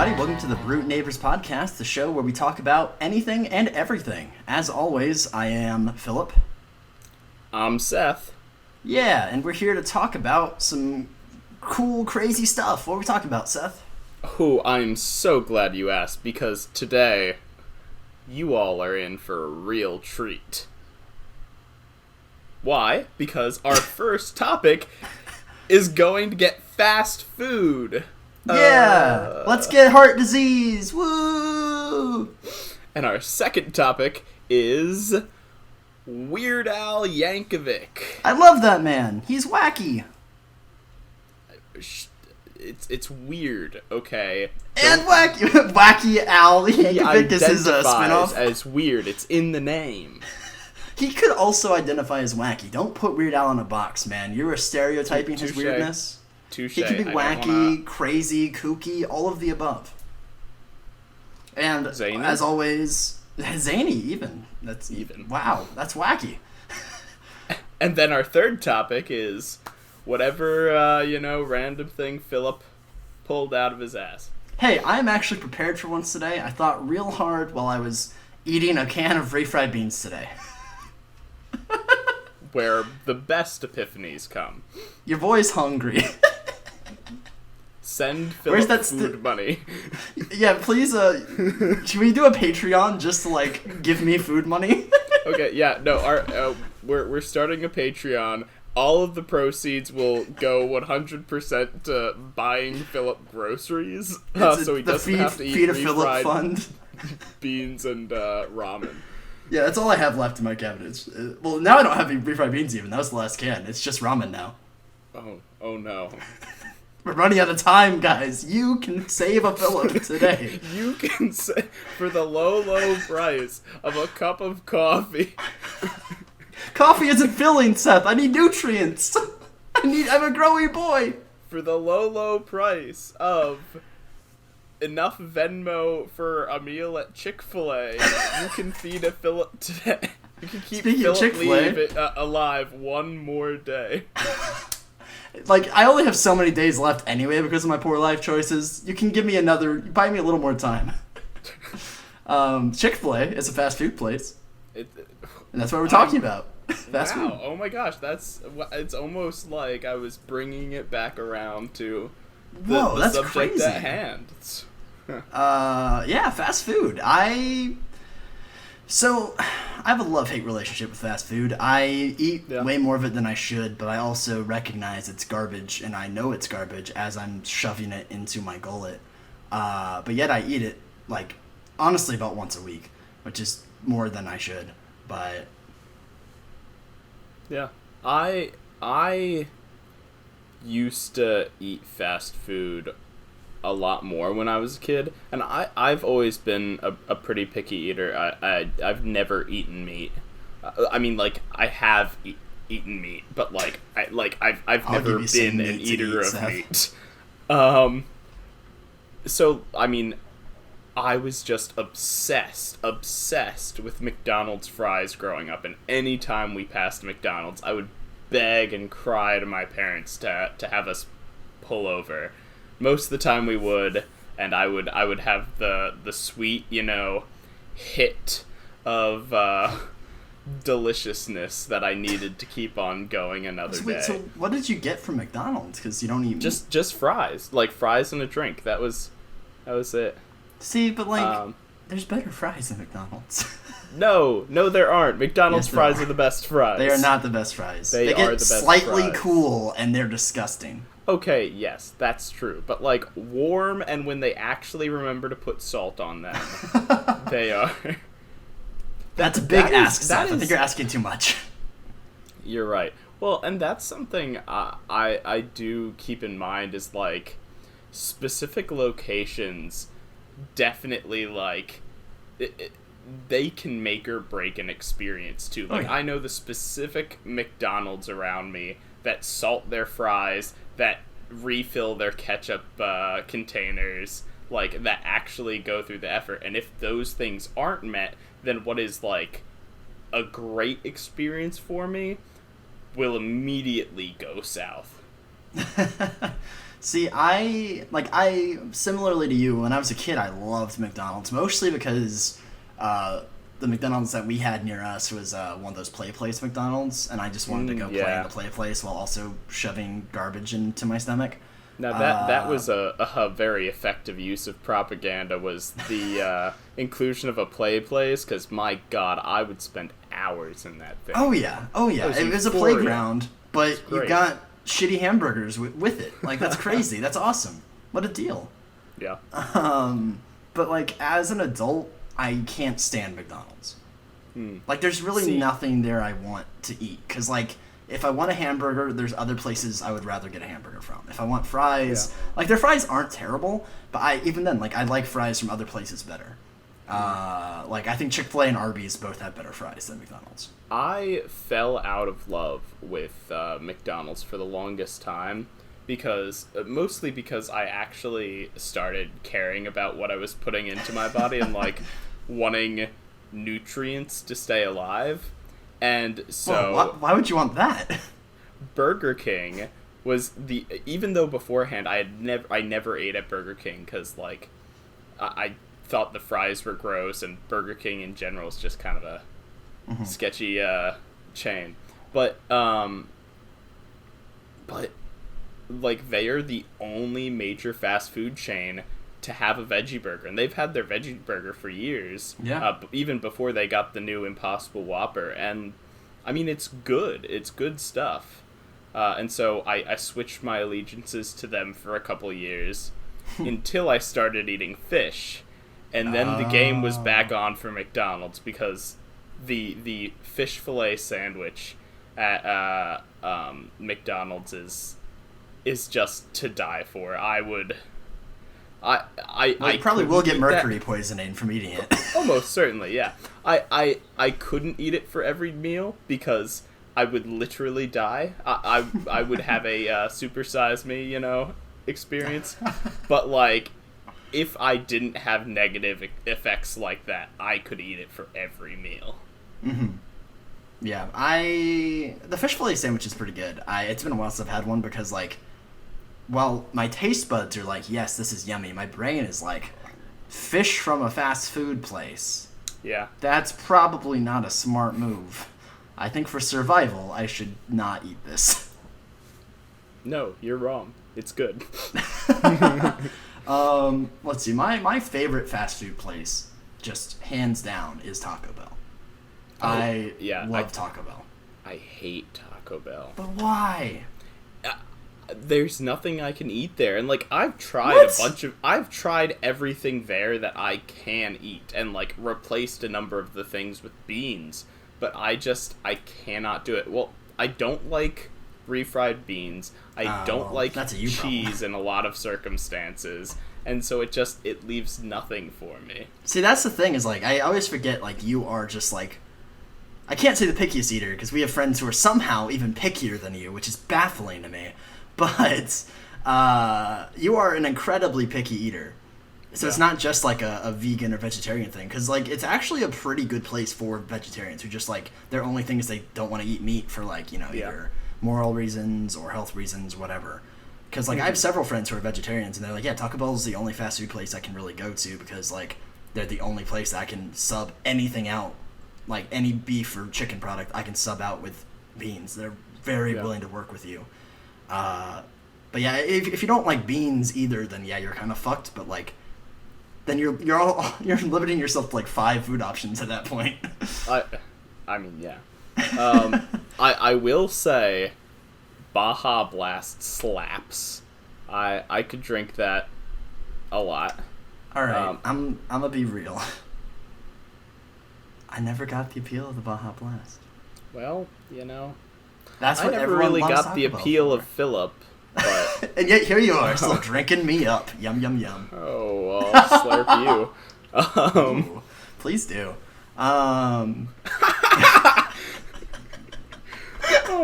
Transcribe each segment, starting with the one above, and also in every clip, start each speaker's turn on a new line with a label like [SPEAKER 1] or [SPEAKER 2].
[SPEAKER 1] everybody. Welcome to the Brute Neighbors Podcast, the show where we talk about anything and everything. As always, I am Phillip.
[SPEAKER 2] I'm Seth.
[SPEAKER 1] Yeah, and we're here to talk about some cool, crazy stuff. What are we talking about, Seth?
[SPEAKER 2] Oh, I'm so glad you asked, because today, you all are in for a real treat. Why? Because our first topic is going to get fast food.
[SPEAKER 1] Yeah! Let's get heart disease! Woo!
[SPEAKER 2] And our second topic is Weird Al Yankovic.
[SPEAKER 1] I love that man. He's wacky.
[SPEAKER 2] It's weird, okay?
[SPEAKER 1] And wacky. Wacky Al Yankovic is his spinoff.
[SPEAKER 2] As weird. It's in the name.
[SPEAKER 1] He could also identify as wacky. Don't put Weird Al in a box, man. You're stereotyping his
[SPEAKER 2] Touche.
[SPEAKER 1] weirdness.
[SPEAKER 2] Touche.
[SPEAKER 1] He can be wacky, crazy, kooky, all of the above. And
[SPEAKER 2] Zany?
[SPEAKER 1] as always, zany even. That's
[SPEAKER 2] even.
[SPEAKER 1] Wow, that's wacky.
[SPEAKER 2] And then our third topic is whatever, random thing Phillip pulled out of his ass.
[SPEAKER 1] Hey, I'm actually prepared for once today. I thought real hard while I was eating a can of refried beans today.
[SPEAKER 2] Where the best epiphanies come.
[SPEAKER 1] Your boy's hungry.
[SPEAKER 2] Send Phillip food money.
[SPEAKER 1] Yeah, please, should we do a Patreon just to, give me food money?
[SPEAKER 2] Okay, yeah, no, we're starting a Patreon. All of the proceeds will go 100% to buying Phillip groceries, so he doesn't have to eat
[SPEAKER 1] Feed a Phillip fund.
[SPEAKER 2] Beans and ramen.
[SPEAKER 1] Yeah, that's all I have left in my cabinets. Well, now I don't have any refried beans even. That was the last can. It's just ramen now.
[SPEAKER 2] Oh no.
[SPEAKER 1] We're running out of time, guys. You can save a Phillip today.
[SPEAKER 2] You can save for the low price of a cup of coffee.
[SPEAKER 1] Coffee isn't filling, Seth. I need nutrients. I'm a growing boy.
[SPEAKER 2] For the low price of enough Venmo for a meal at Chick-fil-A, you can feed a Phillip today. You can keep Phillip alive one more day.
[SPEAKER 1] I only have so many days left anyway because of my poor life choices. You can buy me a little more time. Chick-fil-A is a fast food place. And that's what we're talking about. Fast food.
[SPEAKER 2] Oh my gosh, it's almost like I was bringing it back around to the
[SPEAKER 1] that's
[SPEAKER 2] subject
[SPEAKER 1] crazy.
[SPEAKER 2] at hand.
[SPEAKER 1] Yeah, fast food. I have a love-hate relationship with fast food. I eat way more of it than I should, but I also recognize it's garbage, and I know it's garbage as I'm shoving it into my gullet. But yet I eat it, honestly about once a week, which is more than I should, but...
[SPEAKER 2] Yeah. I used to eat fast food a lot more when I was a kid, and I've always been a pretty picky eater. I've never eaten meat. I have eaten meat, but I've never been an eater of meat. So I was just obsessed with McDonald's fries growing up, and any time we passed McDonald's, I would beg and cry to my parents to have us pull over. Most of the time we would, and I would have the sweet, hit of deliciousness that I needed to keep on going another day.
[SPEAKER 1] So what did you get from McDonald's? Because you don't eat meat.
[SPEAKER 2] Just fries, fries and a drink. That was it.
[SPEAKER 1] See, but there's better fries than McDonald's.
[SPEAKER 2] No, there aren't. McDonald's fries are the best fries.
[SPEAKER 1] They are not the best fries.
[SPEAKER 2] They
[SPEAKER 1] get
[SPEAKER 2] are the best
[SPEAKER 1] slightly
[SPEAKER 2] fries.
[SPEAKER 1] cool, and they're disgusting.
[SPEAKER 2] Okay, yes, that's true. But, warm, and when they actually remember to put salt on them, they are.
[SPEAKER 1] That's a big ask, Seth. I think you're asking too much.
[SPEAKER 2] You're right. Well, and that's something I do keep in mind is, specific locations definitely, they can make or break an experience, too. I know the specific McDonald's around me that salt their fries, that refill their ketchup containers, that actually go through the effort. And if those things aren't met, then what is, a great experience for me will immediately go south.
[SPEAKER 1] See, I similarly to you, when I was a kid, I loved McDonald's, mostly because the McDonald's that we had near us was one of those play place McDonald's, and I just wanted to go play in the play place while also shoving garbage into my stomach.
[SPEAKER 2] Now that was a very effective use of propaganda, was the inclusion of a play place, because my god, I would spend hours in that thing.
[SPEAKER 1] Oh yeah. It was a playground, but you got shitty hamburgers with it. Like, that's crazy. That's awesome. What a deal.
[SPEAKER 2] Yeah.
[SPEAKER 1] But like, as an adult, I can't stand McDonald's. Like, there's really nothing there I want to eat, because like, if I want a hamburger, there's other places I would rather get a hamburger from. If I want fries, like, their fries aren't terrible, but I like fries from other places better. Like, I think Chick-fil-A and Arby's both have better fries than McDonald's.
[SPEAKER 2] I fell out of love with McDonald's for the longest time, mostly because I actually started caring about what I was putting into my body and like wanting nutrients to stay alive. And so
[SPEAKER 1] why would you want that?
[SPEAKER 2] Burger King was even though beforehand I never ate at Burger King, because like I thought the fries were gross, and Burger King in general is just kind of a sketchy chain, but like, they are the only major fast food chain to have a veggie burger, and they've had their veggie burger for years. Even before they got the new Impossible Whopper, and I mean, it's good stuff. And so I switched my allegiances to them for a couple years until I started eating fish, and then the game was back on for McDonald's, because the fish fillet sandwich at McDonald's is just to die for. I
[SPEAKER 1] probably will get mercury poisoning from eating it.
[SPEAKER 2] Almost certainly, yeah. I couldn't eat it for every meal, because I would literally die. I would have a supersize me, experience. But like, if I didn't have negative effects like that, I could eat it for every meal.
[SPEAKER 1] Yeah, the fish fillet sandwich is pretty good. It's been a while since I've had one, because like, well, my taste buds are like, yes, this is yummy. My brain is like, fish from a fast food place.
[SPEAKER 2] Yeah. That's
[SPEAKER 1] probably not a smart move. I think for survival, I should not eat this.
[SPEAKER 2] No, you're wrong. It's good.
[SPEAKER 1] Let's see. My favorite fast food place, just hands down, is Taco Bell. I love Taco Bell.
[SPEAKER 2] I hate Taco Bell.
[SPEAKER 1] But why?
[SPEAKER 2] There's nothing I can eat there, and like, I've tried everything there that I can eat, and like replaced a number of the things with beans, but I cannot do it. Well, I don't like refried beans. I don't like cheese in a lot of circumstances, and so it leaves nothing for me.
[SPEAKER 1] See, that's the thing, is like, I always forget, like, you are just like, I can't say the pickiest eater, because we have friends who are somehow even pickier than you, which is baffling to me. But you are an incredibly picky eater. So it's not just like a vegan or vegetarian thing, because like, it's actually a pretty good place for vegetarians who just like, their only thing is they don't want to eat meat for like, either moral reasons or health reasons, whatever. Because like, I have several friends who are vegetarians, and they're like, yeah, Taco Bell is the only fast food place I can really go to, because like, they're the only place that I can sub anything out, like any beef or chicken product I can sub out with beans. They're very willing to work with you. But yeah, if you don't like beans either, then yeah, you're kind of fucked. But like, then you're limiting yourself to like 5 food options at that point.
[SPEAKER 2] I mean, yeah. I will say, Baja Blast slaps. I could drink that a lot.
[SPEAKER 1] All right, I'm gonna be real. I never got the appeal of the Baja Blast.
[SPEAKER 2] Well,
[SPEAKER 1] That's what
[SPEAKER 2] I never really got the appeal of Phillip, but
[SPEAKER 1] and yet here you are, still drinking me up. Yum yum yum.
[SPEAKER 2] Oh, I'll slurp you.
[SPEAKER 1] Ooh, please do.
[SPEAKER 2] Oh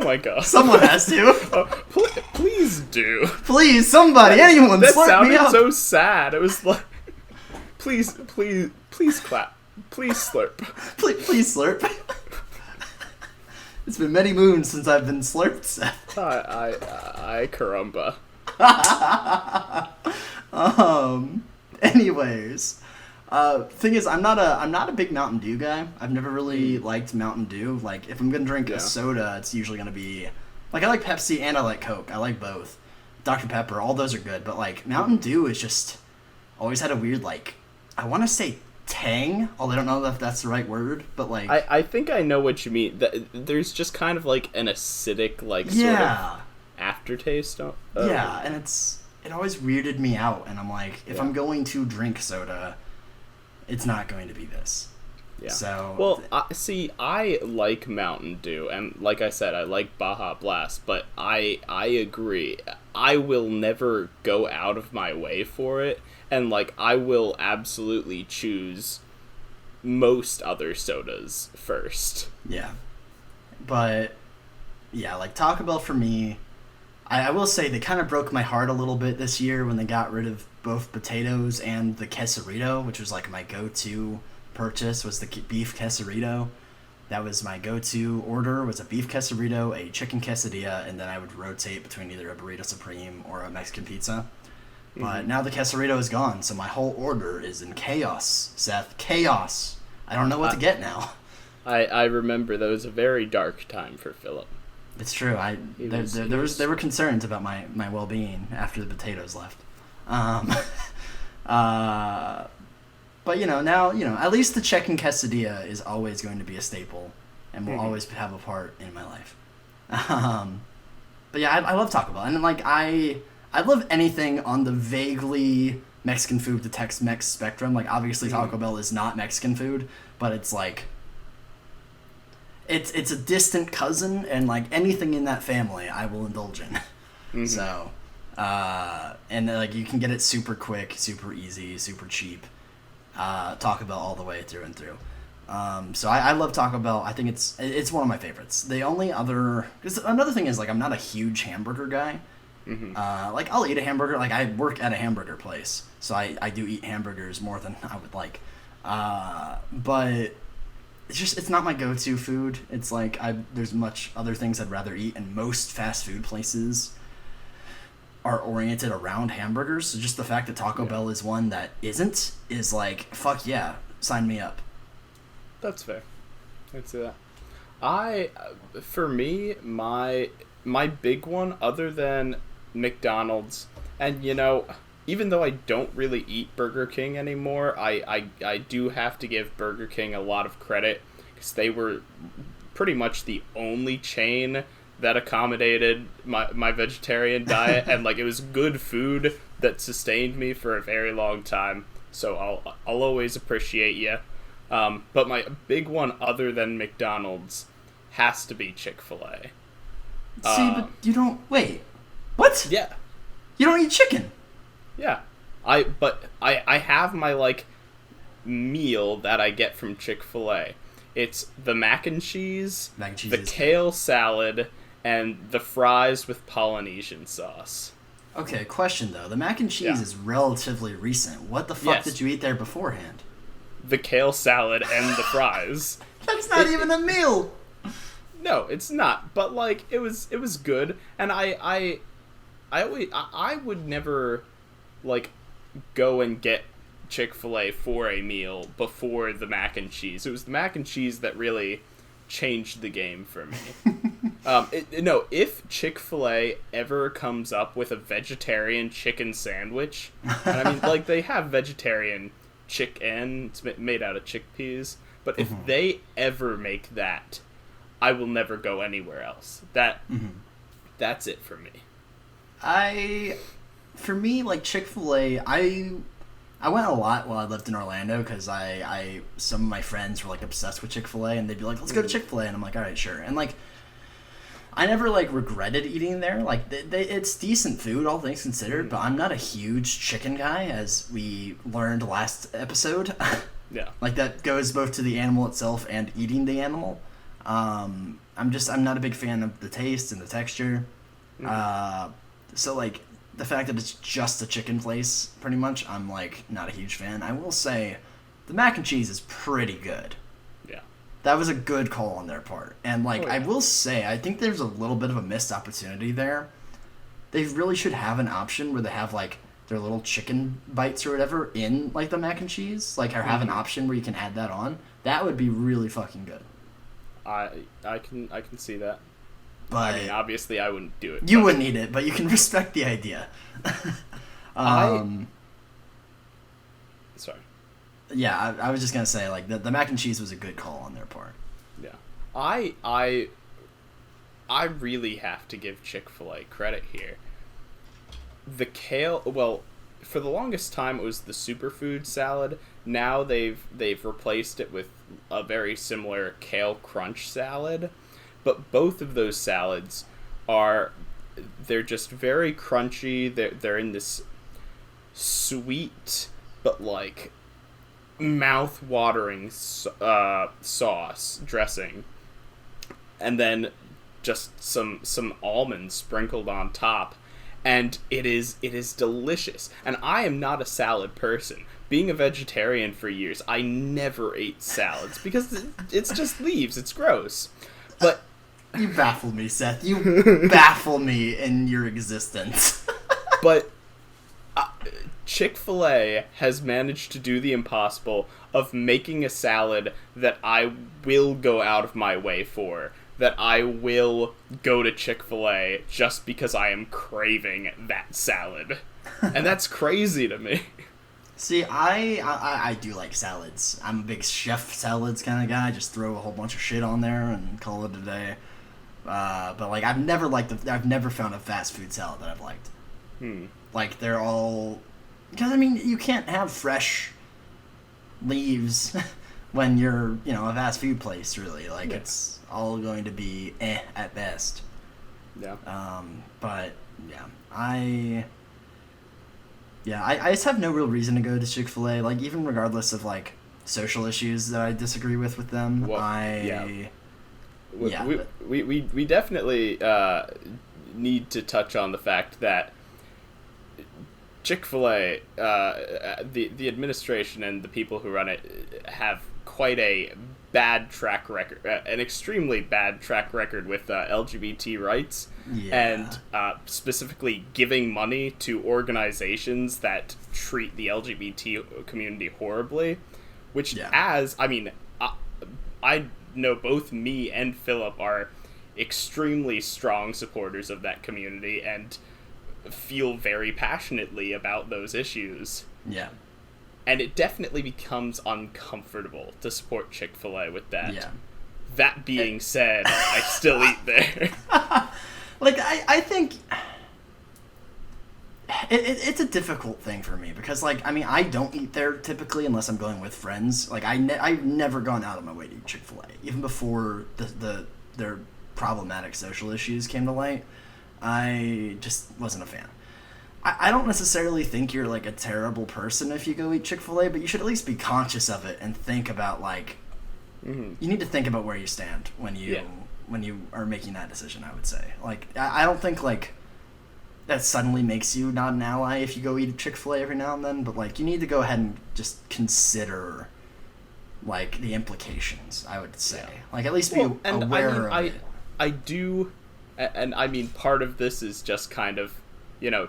[SPEAKER 2] my god.
[SPEAKER 1] Someone has to.
[SPEAKER 2] Please do.
[SPEAKER 1] Please, somebody, anyone,
[SPEAKER 2] that
[SPEAKER 1] slurp me up.
[SPEAKER 2] That sounded so sad. It was like, please clap. Please slurp.
[SPEAKER 1] Please slurp. It's been many moons since I've been slurped, Seth.
[SPEAKER 2] I caramba.
[SPEAKER 1] Anyways, thing is, I'm not a big Mountain Dew guy. I've never really liked Mountain Dew. Like, if I'm gonna drink a soda, it's usually gonna be like, I like Pepsi and I like Coke. I like both. Dr. Pepper, all those are good, but like Mountain Dew is just always had a weird, like, I want to say tang, although I don't know if that's the right word, but like
[SPEAKER 2] I think I know what you mean. There's just kind of like an acidic, like, sort of aftertaste.
[SPEAKER 1] Yeah, and it always weirded me out, and I'm like, if I'm going to drink soda, it's not going to be this.
[SPEAKER 2] Yeah.
[SPEAKER 1] So,
[SPEAKER 2] well, I like Mountain Dew, and like I said, I like Baja Blast, but I agree. I will never go out of my way for it, and like I will absolutely choose most other sodas first.
[SPEAKER 1] Yeah. But yeah, like Taco Bell for me, I will say they kind of broke my heart a little bit this year when they got rid of both potatoes and the quesarito, which was like my go-to purchase, was the beef quesarito. That was my go-to order, was a beef quesarito, a chicken quesadilla, and then I would rotate between either a burrito supreme or a Mexican pizza. But now the quesarito is gone, so my whole order is in chaos, Seth. Chaos. I don't know what to get now.
[SPEAKER 2] I remember that was a very dark time for Philip.
[SPEAKER 1] It's true. There were concerns about my well-being after the potatoes left. But, now, at least the chicken quesadilla is always going to be a staple and will always have a part in my life. But yeah, I love Taco Bell. And, like, I love anything on the vaguely Mexican food to Tex-Mex spectrum. Like, obviously Taco Bell is not Mexican food, but it's, like, it's a distant cousin, and, like, anything in that family I will indulge in. So, and, like, you can get it super quick, super easy, super cheap. Taco Bell all the way through and through. So I love Taco Bell. I think it's one of my favorites. The only other... Because another thing is, like, I'm not a huge hamburger guy. Like, I'll eat a hamburger. Like, I work at a hamburger place, so I do eat hamburgers more than I would like. But it's not my go-to food. It's like, there's much other things I'd rather eat, and most fast food places are oriented around hamburgers. So just the fact that Taco Bell is one that isn't is like, fuck yeah, sign me up.
[SPEAKER 2] That's fair. I'd say that. For me, my big one, other than McDonald's, and even though I don't really eat Burger King anymore, I do have to give Burger King a lot of credit, because they were pretty much the only chain that accommodated my vegetarian diet, and like, it was good food that sustained me for a very long time. So I'll always appreciate you. But my big one, other than McDonald's, has to be Chick-fil-A.
[SPEAKER 1] See, but you don't... Wait. What?
[SPEAKER 2] Yeah.
[SPEAKER 1] You don't eat chicken?
[SPEAKER 2] Yeah. I have my, like, meal that I get from Chick-fil-A. It's the mac and cheese, the kale salad, and the fries with Polynesian sauce.
[SPEAKER 1] Okay, question though. The mac and cheese is relatively recent. What the fuck did you eat there beforehand?
[SPEAKER 2] The kale salad and the fries.
[SPEAKER 1] That's not even a meal!
[SPEAKER 2] No, it's not. But, like, it was good. And I would never, like, go and get Chick-fil-A for a meal before the mac and cheese. It was the mac and cheese that really changed the game for me. If Chick-fil-A ever comes up with a vegetarian chicken sandwich, and I mean, like, they have vegetarian chicken, it's made out of chickpeas, but if they ever make that, I will never go anywhere else. That's it for me.
[SPEAKER 1] For me, like, Chick-fil-A, I went a lot while I lived in Orlando, because some of my friends were, like, obsessed with Chick-fil-A, and they'd be like, let's go to Chick-fil-A, and I'm like, alright, sure. And, like, I never, like, regretted eating there. Like, it's decent food, all things considered, but I'm not a huge chicken guy, as we learned last episode.
[SPEAKER 2] Yeah. Like,
[SPEAKER 1] that goes both to the animal itself and eating the animal. I'm not a big fan of the taste and the texture. So, like, the fact that it's just a chicken place, pretty much, I'm, like, not a huge fan. I will say, the mac and cheese is pretty good.
[SPEAKER 2] Yeah.
[SPEAKER 1] That was a good call on their part. And, like, I will say, I think there's a little bit of a missed opportunity there. they really should have an option where they have, like, their little chicken bites or whatever in, like, the mac and cheese. Like, or have an option where you can add that on. That would be really fucking good.
[SPEAKER 2] I can see that.
[SPEAKER 1] But
[SPEAKER 2] I mean, obviously, I wouldn't do it.
[SPEAKER 1] You wouldn't eat it, but you can respect the idea.
[SPEAKER 2] Sorry.
[SPEAKER 1] Yeah, I was just gonna say, like, the mac and cheese was a good call on their part.
[SPEAKER 2] Yeah. I really have to give Chick-fil-A credit here. The kale, well, for the longest time it was the superfood salad. Now they've replaced it with a very similar kale crunch salad. But both of those salads they're just very crunchy. They're in this sweet but like mouth-watering sauce dressing, and then just some almonds sprinkled on top, and it is delicious. And I am not a salad person. Being a vegetarian for years, I never ate salads because it's just leaves. It's gross. But
[SPEAKER 1] you baffle me, Seth. You baffle me in your existence.
[SPEAKER 2] But Chick-fil-A has managed to do the impossible of making a salad that I will go out of my way for. That I will go to Chick-fil-A just because I am craving that salad. And that's crazy to me.
[SPEAKER 1] See, I do like salads. I'm a big chef salads kind of guy. Just throw a whole bunch of shit on there and call it a day. But like, I've never found a fast food salad that I've liked. Like, they're all, because I mean, you can't have fresh leaves when you're, a fast food place, really. Like, it's all going to be at best.
[SPEAKER 2] Yeah.
[SPEAKER 1] But yeah, I just have no real reason to go to Chick-fil-A. Like, even regardless of like social issues that I disagree with them,
[SPEAKER 2] well, we definitely need to touch on the fact that Chick-fil-A, the administration and the people who run it have quite a bad track record, an extremely bad track record with LGBT rights, and specifically giving money to organizations that treat the LGBT community horribly, which I know both me and Philip are extremely strong supporters of that community and feel very passionately about those issues.
[SPEAKER 1] Yeah.
[SPEAKER 2] And it definitely becomes uncomfortable to support Chick-fil-A with that.
[SPEAKER 1] Yeah.
[SPEAKER 2] That being said, I still eat there.
[SPEAKER 1] Like, I think it's a difficult thing for me because, like, I mean, I don't eat there typically unless I'm going with friends. Like, I've never gone out of my way to eat Chick-fil-A. Even before their problematic social issues came to light, I just wasn't a fan. I don't necessarily think you're, like, a terrible person if you go eat Chick-fil-A, but you should at least be conscious of it and think about, like, you need to think about where you stand when you are making that decision, I would say. Like, I don't think, like, that suddenly makes you not an ally if you go eat Chick-fil-A every now and then, but, like, you need to go ahead and just consider, like, the implications, I would say. Yeah. Like, at least be aware of it.
[SPEAKER 2] I do, and I mean, part of this is just kind of,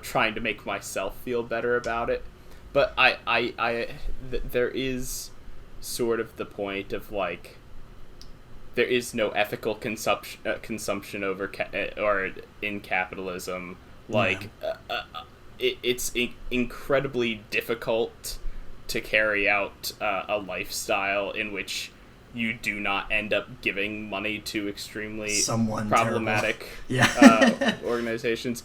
[SPEAKER 2] trying to make myself feel better about it. But there is sort of the point of, like, there is no ethical consumption over or in capitalism. Like, it's incredibly difficult to carry out a lifestyle in which you do not end up giving money to extremely problematic organizations.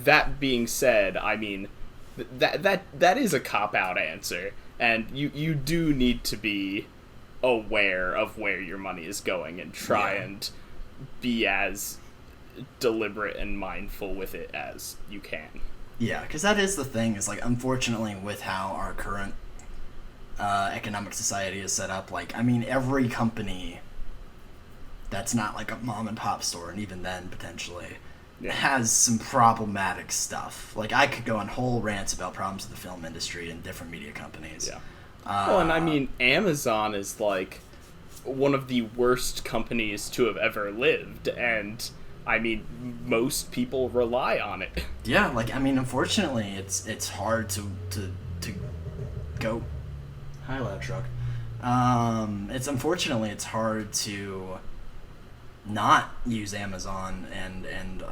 [SPEAKER 2] That being said, I mean, that is a cop-out answer, and you do need to be aware of where your money is going and try and be as deliberate and mindful with it as you can.
[SPEAKER 1] Yeah, because that is the thing, is, like, unfortunately with how our current economic society is set up, like, I mean, every company that's not, like, a mom and pop store, and even then, potentially, has some problematic stuff. Like, I could go on whole rants about problems with the film industry and different media companies.
[SPEAKER 2] Yeah. Well, and I mean, Amazon is, like, one of the worst companies to have ever lived, and I mean, most people rely on it.
[SPEAKER 1] Yeah, like, I mean, unfortunately, it's hard to go. Hi, loud truck. It's hard to not use Amazon and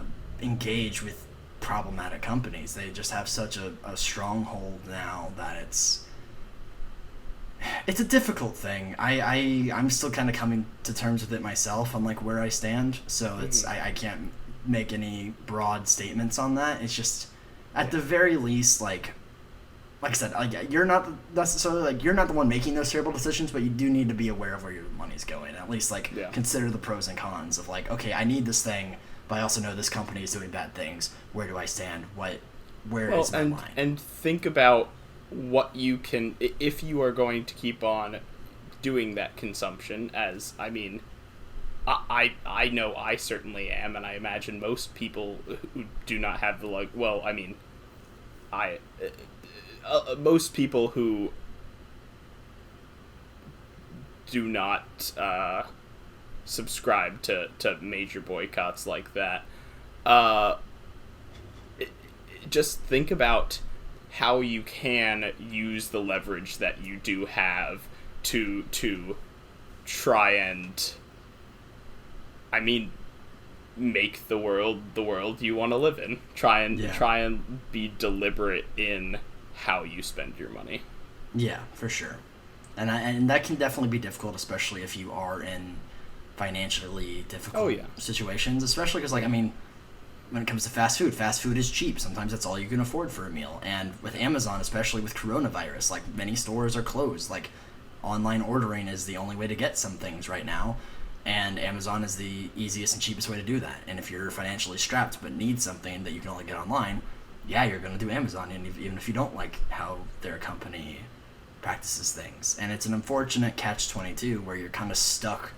[SPEAKER 1] engage with problematic companies. They just have such a stronghold now that it's a difficult thing. I'm still kind of coming to terms with it myself on like where I stand, so it's I can't make any broad statements on that. It's just at the very least, like I said, like you're not necessarily like you're not the one making those terrible decisions, but you do need to be aware of where your money's going. At least like consider the pros and cons of like, okay, I need this thing, but I also know this company is doing bad things. Where do I stand? Where is my line?
[SPEAKER 2] And think about what you can, if you are going to keep on doing that consumption, as I mean, I know I certainly am, and I imagine most people who do not have the like. Well, I mean, most people who do not subscribe to major boycotts like that. Just think about how you can use the leverage that you do have to try and, I mean, make the world you want to live in. Try and be deliberate in how you spend your money.
[SPEAKER 1] Yeah, for sure. And that can definitely be difficult, especially if you are in financially difficult situations, especially because, like, I mean, when it comes to fast food is cheap. Sometimes that's all you can afford for a meal. And with Amazon, especially with coronavirus, like, many stores are closed. Like, online ordering is the only way to get some things right now. And Amazon is the easiest and cheapest way to do that. And if you're financially strapped but need something that you can only get online, yeah, you're going to do Amazon, and even if you don't like how their company practices things. And it's an unfortunate catch-22 where you're kind of stuck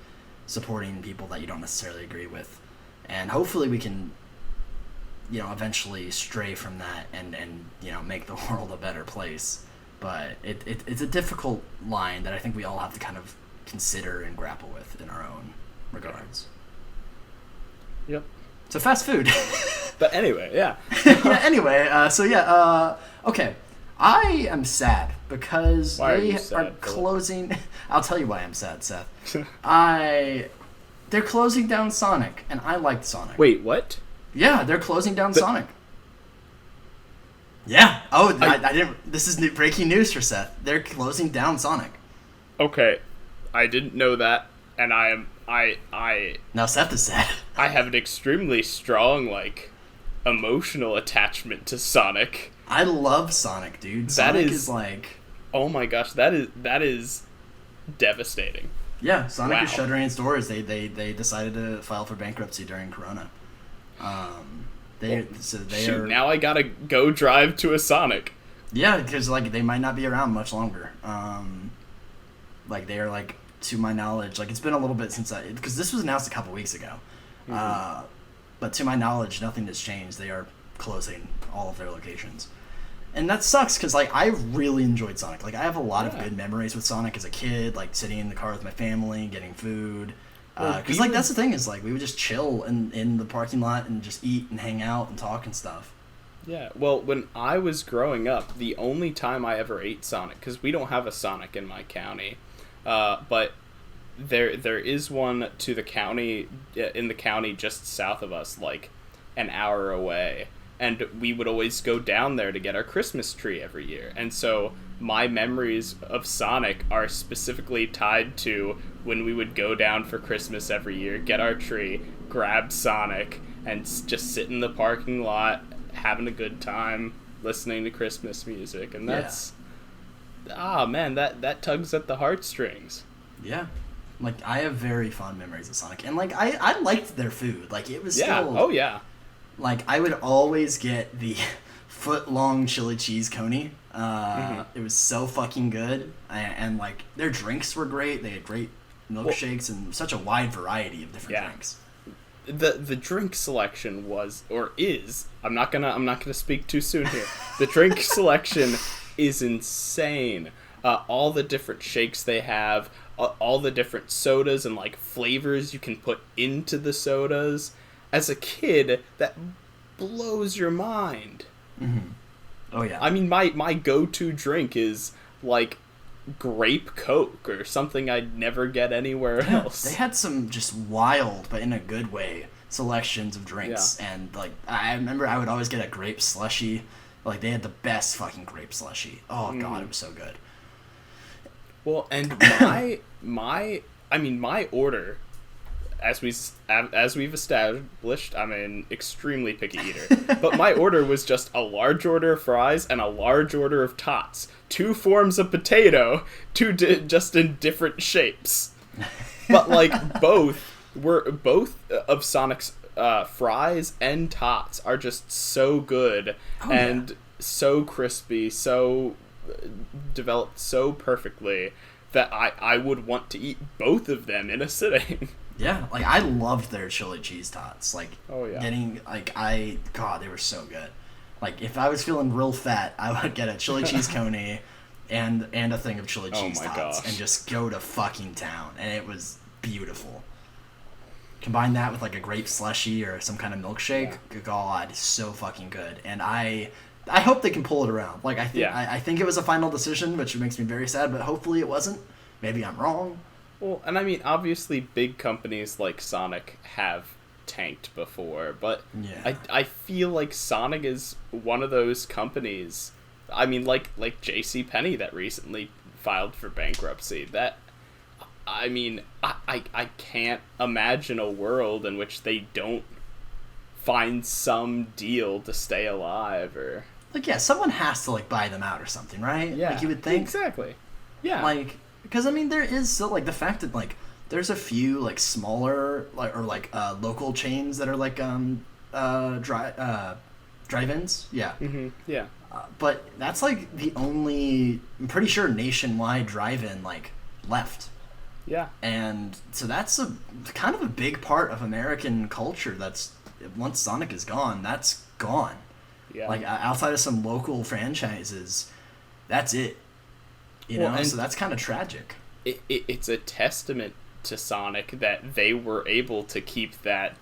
[SPEAKER 1] supporting people that you don't necessarily agree with. And hopefully we can, eventually stray from that and make the world a better place. But it's a difficult line that I think we all have to kind of consider and grapple with in our own regards.
[SPEAKER 2] Yep.
[SPEAKER 1] So fast food.
[SPEAKER 2] But anyway, yeah.
[SPEAKER 1] Okay. I am sad because
[SPEAKER 2] they
[SPEAKER 1] are closing. I'll tell you why I'm sad, Seth. They're closing down Sonic, and I liked Sonic.
[SPEAKER 2] Wait, what?
[SPEAKER 1] Yeah, they're closing down Sonic. Yeah. Oh, I didn't. This is breaking news for Seth. They're closing down Sonic.
[SPEAKER 2] Okay, I didn't know that, and
[SPEAKER 1] Now Seth is sad.
[SPEAKER 2] I have an extremely strong, emotional attachment to Sonic.
[SPEAKER 1] I love Sonic, dude. Sonic is like...
[SPEAKER 2] Oh my gosh, that is devastating.
[SPEAKER 1] Yeah, Sonic is shuttering its doors. They decided to file for bankruptcy during Corona.
[SPEAKER 2] Now I gotta go drive to a Sonic.
[SPEAKER 1] Yeah, because they might not be around much longer. They are to my knowledge, it's been a little bit since because this was announced a couple weeks ago. Mm-hmm. But to my knowledge, nothing has changed. They are closing all of their locations. And that sucks because I really enjoyed Sonic. I have a lot of good memories with Sonic as a kid, sitting in the car with my family, getting food. Because that's the thing is we would just chill in the parking lot and just eat and hang out and talk and stuff.
[SPEAKER 2] Yeah, well, when I was growing up, the only time I ever ate Sonic, because we don't have a Sonic in my county, but there is one to the county, in the county just south of us, an hour away. And we would always go down there to get our Christmas tree every year. And so my memories of Sonic are specifically tied to when we would go down for Christmas every year, get our tree, grab Sonic, and just sit in the parking lot, having a good time, listening to Christmas music. And that's... Ah, man, that tugs at the heartstrings.
[SPEAKER 1] Yeah. I have very fond memories of Sonic. And, I liked their food. It was still...
[SPEAKER 2] Oh, yeah.
[SPEAKER 1] I would always get the foot-long chili cheese coney. It was so fucking good. And their drinks were great. They had great milkshakes and such a wide variety of different drinks.
[SPEAKER 2] The drink selection was, or is, I'm not gonna speak too soon here. The drink selection is insane. All the different shakes they have, all the different sodas and flavors you can put into the sodas. as a kid, that blows your mind.
[SPEAKER 1] Mm-hmm. Oh, yeah.
[SPEAKER 2] I mean, my go-to drink is, like, grape Coke or something I'd never get anywhere else.
[SPEAKER 1] They had some just wild, but in a good way, selections of drinks. Yeah. And, like, I remember I would always get a grape slushy. Like, they had the best fucking grape slushy. Oh, God, it was so good.
[SPEAKER 2] Well, and my order, as we've established, I'm an extremely picky eater. But my order was just a large order of fries and a large order of tots. 2 forms of potato, just in different shapes. But, like, both of Sonic's fries and tots are just so good and so crispy, so developed so perfectly that I would want to eat both of them in a sitting.
[SPEAKER 1] Yeah, like, I loved their chili cheese tots. Like,
[SPEAKER 2] oh, yeah.
[SPEAKER 1] God, they were so good. Like, if I was feeling real fat, I would get a chili cheese coney and a thing of chili cheese tots and just go to fucking town. And it was beautiful. Combine that with, like, a grape slushy or some kind of milkshake. Yeah. God, so fucking good. And I hope they can pull it around. Like, I think it was a final decision, which makes me very sad, but hopefully it wasn't. Maybe I'm wrong.
[SPEAKER 2] Well, and I mean, obviously big companies like Sonic have tanked before, but I feel like Sonic is one of those companies, I mean, like JCPenney that recently filed for bankruptcy. That, I mean, I can't imagine a world in which they don't find some deal to stay alive, or...
[SPEAKER 1] Like, yeah, someone has to, like, buy them out or something, right?
[SPEAKER 2] Yeah.
[SPEAKER 1] Like, you would think.
[SPEAKER 2] Exactly. Yeah.
[SPEAKER 1] Like, because, I mean, there is still, like, the fact that, like, there's a few, like, smaller, like, or, like, local chains that are, like, drive-ins. Yeah.
[SPEAKER 2] Mm-hmm. Yeah.
[SPEAKER 1] But that's, like, the only, I'm pretty sure, nationwide drive-in, like, left.
[SPEAKER 2] Yeah.
[SPEAKER 1] And so that's kind of a big part of American culture that's, once Sonic is gone, that's gone.
[SPEAKER 2] Yeah.
[SPEAKER 1] Like, outside of some local franchises, that's it. You know, so that's kind of tragic.
[SPEAKER 2] It's a testament to Sonic that they were able to keep that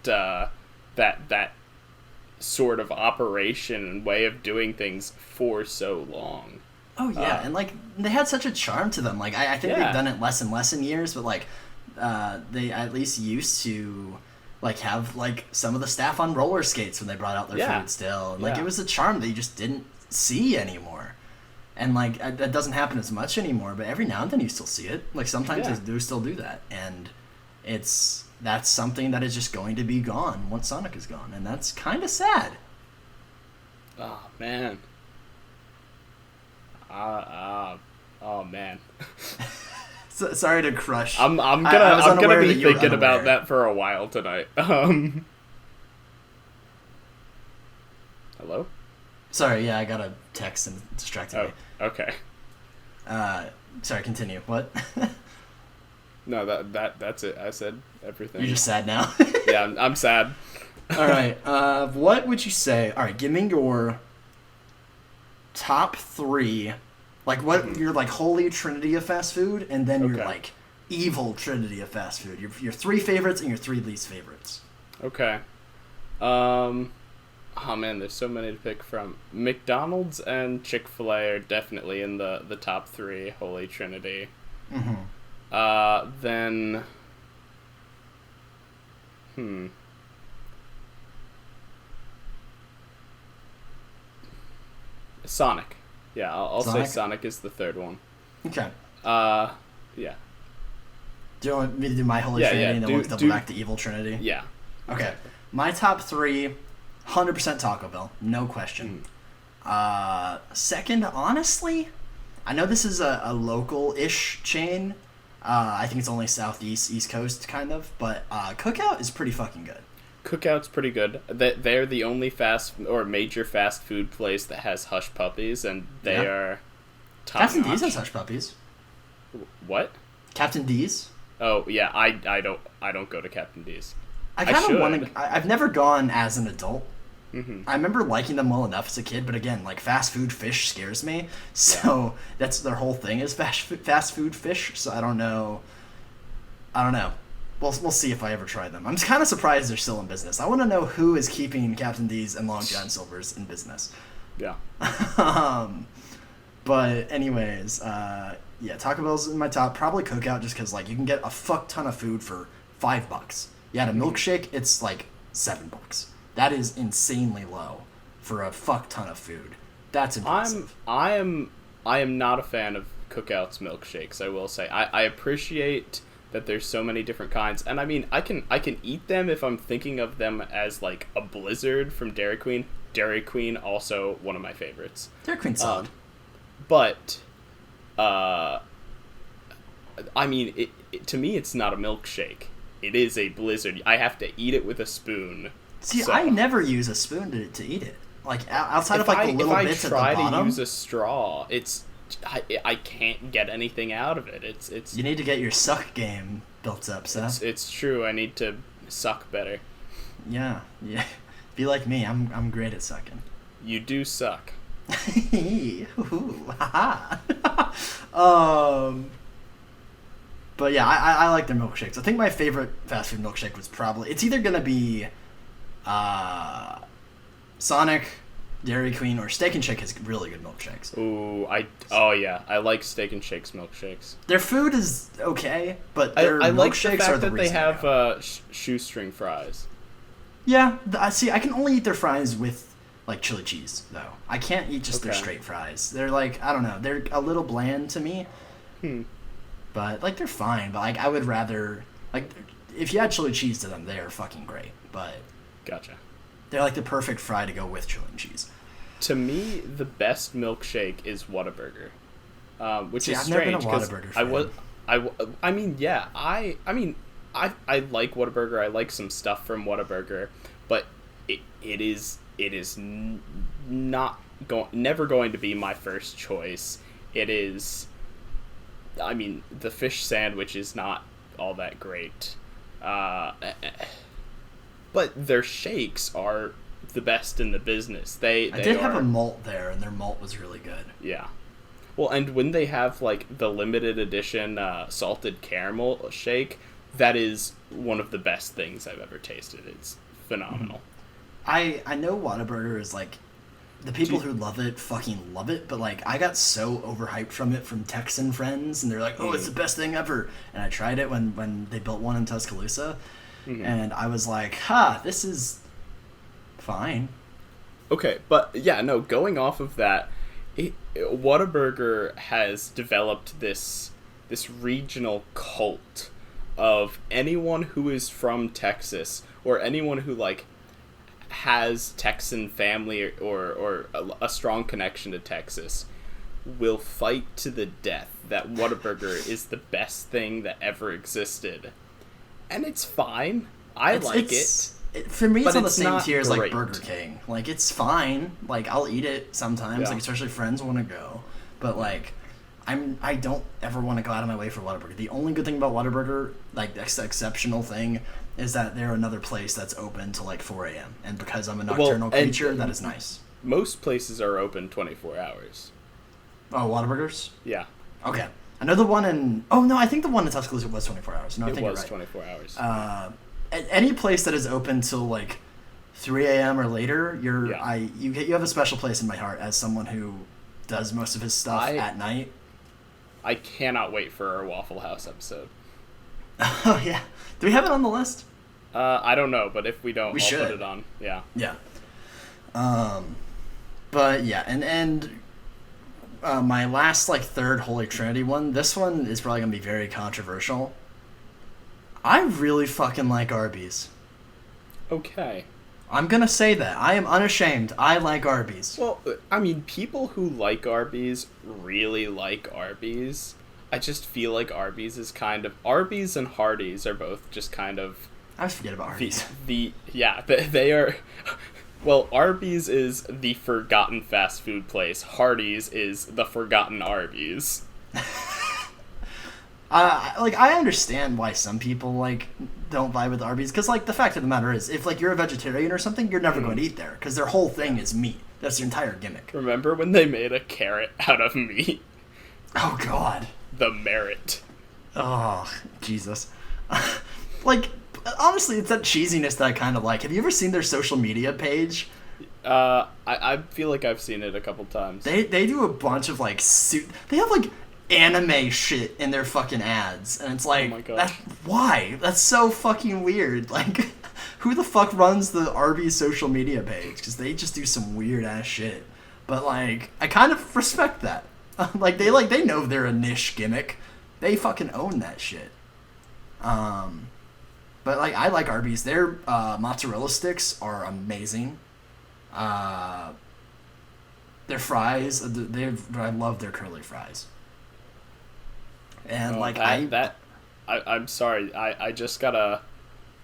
[SPEAKER 2] sort of operation and way of doing things for so long.
[SPEAKER 1] Oh, yeah, and, like, they had such a charm to them. Like, I think they've done it less and less in years, but, like, they at least used to... like, have, like, some of the staff on roller skates when they brought out their food still. And, like, it was a charm that you just didn't see anymore. And, like, that doesn't happen as much anymore, but every now and then you still see it. Like, sometimes they do still do that. And that's something that is just going to be gone once Sonic is gone. And that's kind of sad.
[SPEAKER 2] Oh, man. Oh, man.
[SPEAKER 1] Sorry to crush.
[SPEAKER 2] I'm gonna be thinking about that for a while tonight. Hello?
[SPEAKER 1] Sorry, yeah, I got a text and it distracted me.
[SPEAKER 2] Okay.
[SPEAKER 1] Sorry, continue. What?
[SPEAKER 2] No, that's it. I said everything.
[SPEAKER 1] You're just sad now?
[SPEAKER 2] Yeah, I'm sad.
[SPEAKER 1] All right. What would you say? All right, give me your top 3. Like, what your, like, holy trinity of fast food, and then your, like, evil trinity of fast food. Your 3 favorites and your 3 least favorites.
[SPEAKER 2] Okay. Oh, man, there's so many to pick from. McDonald's and Chick-fil-A are definitely in the top 3 holy trinity.
[SPEAKER 1] Mm-hmm.
[SPEAKER 2] Then... Sonic. Yeah, I'll say Sonic is the 3rd one.
[SPEAKER 1] Okay.
[SPEAKER 2] Yeah.
[SPEAKER 1] Do you want me to do my holy trinity and then we'll double back to evil trinity?
[SPEAKER 2] Yeah.
[SPEAKER 1] Okay. My top 3, 100% Taco Bell. No question. Second, honestly, I know this is a local-ish chain. I think it's only Southeast, East Coast, kind of. But Cookout is pretty fucking good.
[SPEAKER 2] Cookout's pretty good. They're the only major fast food place that has Hush Puppies, and they are top
[SPEAKER 1] Captain
[SPEAKER 2] notch.
[SPEAKER 1] D's has Hush Puppies.
[SPEAKER 2] What?
[SPEAKER 1] Captain D's?
[SPEAKER 2] Oh yeah, I don't go to Captain D's.
[SPEAKER 1] I kind of want to. I've never gone as an adult.
[SPEAKER 2] Mm-hmm.
[SPEAKER 1] I remember liking them well enough as a kid, but again, like, fast food fish scares me. So that's their whole thing is fast food fish. So I don't know. we'll see if I ever try them. I'm kind of surprised they're still in business. I want to know who is keeping Captain D's and Long John Silver's in business.
[SPEAKER 2] Yeah.
[SPEAKER 1] But anyways, yeah, Taco Bell's in my top. Probably Cookout just because like you can get a fuck ton of food for $5. Yeah, a milkshake, it's like $7. That is insanely low for a fuck ton of food. That's impressive.
[SPEAKER 2] I am not a fan of Cookout's milkshakes, I will say. I appreciate that there's so many different kinds, and I mean I can eat them if I'm thinking of them as like a Blizzard from Dairy Queen. Dairy Queen also one of my favorites.
[SPEAKER 1] Dairy Queen's solid.
[SPEAKER 2] But I mean to me it's not a milkshake. It is a Blizzard. I have to eat it with a spoon.
[SPEAKER 1] See, so, I never use a spoon to eat it. Like outside of like the little bits at the bottom. If I try to
[SPEAKER 2] use a straw, I can't get anything out of it. It's.
[SPEAKER 1] You need to get your suck game built up, Seth.
[SPEAKER 2] It's true. I need to suck better.
[SPEAKER 1] Yeah. Be like me. I'm great at sucking.
[SPEAKER 2] You do suck.
[SPEAKER 1] But yeah, I like their milkshakes. I think my favorite fast food milkshake was probably it's either gonna be Sonic, Dairy Queen, or Steak and Shake has really good milkshakes.
[SPEAKER 2] Ooh, I like Steak and Shake's milkshakes.
[SPEAKER 1] Their food is okay, but their
[SPEAKER 2] I like
[SPEAKER 1] milkshakes
[SPEAKER 2] the fact
[SPEAKER 1] are the
[SPEAKER 2] that they have shoestring fries.
[SPEAKER 1] Yeah, I see. I can only eat their fries with like chili cheese though. I can't eat just their straight fries. They're like I don't know. They're a little bland to me. But like they're fine. But like I would rather like if you add chili cheese to them, they're fucking great. But
[SPEAKER 2] gotcha. They're
[SPEAKER 1] like the perfect fry to go with chili and cheese.
[SPEAKER 2] To me, the best milkshake is Whataburger, which is
[SPEAKER 1] I've
[SPEAKER 2] strange
[SPEAKER 1] because
[SPEAKER 2] I like Whataburger. I like some stuff from Whataburger, but it is never going to be my first choice. It is. I mean, the fish sandwich is not all that great. But their shakes are the best in the business. I
[SPEAKER 1] did have a malt there, and their malt was really good.
[SPEAKER 2] Yeah. Well, and when they have, like, the limited edition salted caramel shake, that is one of the best things I've ever tasted. It's phenomenal.
[SPEAKER 1] I know Whataburger is, like, the people who love it fucking love it, but, like, I got so overhyped from it from Texan friends, and they're like, oh, it's the best thing ever. And I tried it when they built one in Tuscaloosa, and I was like, this is fine.
[SPEAKER 2] Okay, but, yeah, no, going off of that, Whataburger has developed this regional cult of anyone who is from Texas, or anyone who, like, has Texan family or a strong connection to Texas will fight to the death that Whataburger is the best thing that ever existed. And it's fine. I like it.
[SPEAKER 1] For me, it's on the same tier as like Burger King. Like, it's fine. Like, I'll eat it sometimes. Like, especially friends want to go. But like, I don't ever want to go out of my way for Whataburger. The only good thing about Whataburger, like the exceptional thing, is that they're another place that's open till like 4 a.m. And because I'm a nocturnal creature, that is nice.
[SPEAKER 2] Most places are open 24 hours.
[SPEAKER 1] Oh, Whataburgers?
[SPEAKER 2] Yeah.
[SPEAKER 1] Okay. I know the one in... Oh, no, I think the one in Tuscaloosa was 24 hours. No, I think you're right.
[SPEAKER 2] It was 24 hours.
[SPEAKER 1] Any place that is open till like 3 a.m. or later, you have a special place in my heart as someone who does most of his stuff at night.
[SPEAKER 2] I cannot wait for our Waffle House episode.
[SPEAKER 1] Oh, yeah. Do we have it on the list?
[SPEAKER 2] I don't know, but if we don't,
[SPEAKER 1] I'll
[SPEAKER 2] put it on. Yeah.
[SPEAKER 1] Yeah. But, yeah, and my last, like, third Holy Trinity one, this one is probably going to be very controversial. I really fucking like Arby's.
[SPEAKER 2] Okay.
[SPEAKER 1] I'm going to say that. I am unashamed. I like Arby's.
[SPEAKER 2] Well, I mean, people who like Arby's really like Arby's. I just feel like Arby's is kind of... Arby's and Hardee's are both just kind of...
[SPEAKER 1] I forget about Arby's.
[SPEAKER 2] They are... Well, Arby's is the forgotten fast food place. Hardee's is the forgotten Arby's.
[SPEAKER 1] I understand why some people, like, don't vibe with Arby's. Because, like, the fact of the matter is, if, like, you're a vegetarian or something, you're never going to eat there. Because their whole thing is meat. That's their entire gimmick.
[SPEAKER 2] Remember when they made a carrot out of meat?
[SPEAKER 1] Oh, God.
[SPEAKER 2] The merit.
[SPEAKER 1] Oh, Jesus. like, honestly, it's that cheesiness that I kind of like. Have you ever seen their social media page?
[SPEAKER 2] I feel like I've seen it a couple times.
[SPEAKER 1] They do a bunch of, like, they have, like, anime shit in their fucking ads. And it's like,
[SPEAKER 2] oh my God.
[SPEAKER 1] Why? That's so fucking weird. Like, who the fuck runs the Arby's social media page? Because they just do some weird-ass shit. But, like, I kind of respect that. They know they're a niche gimmick. They fucking own that shit. But, like, I like Arby's. Their mozzarella sticks are amazing. Their fries, I love their curly fries. And
[SPEAKER 2] I'm sorry, I just got a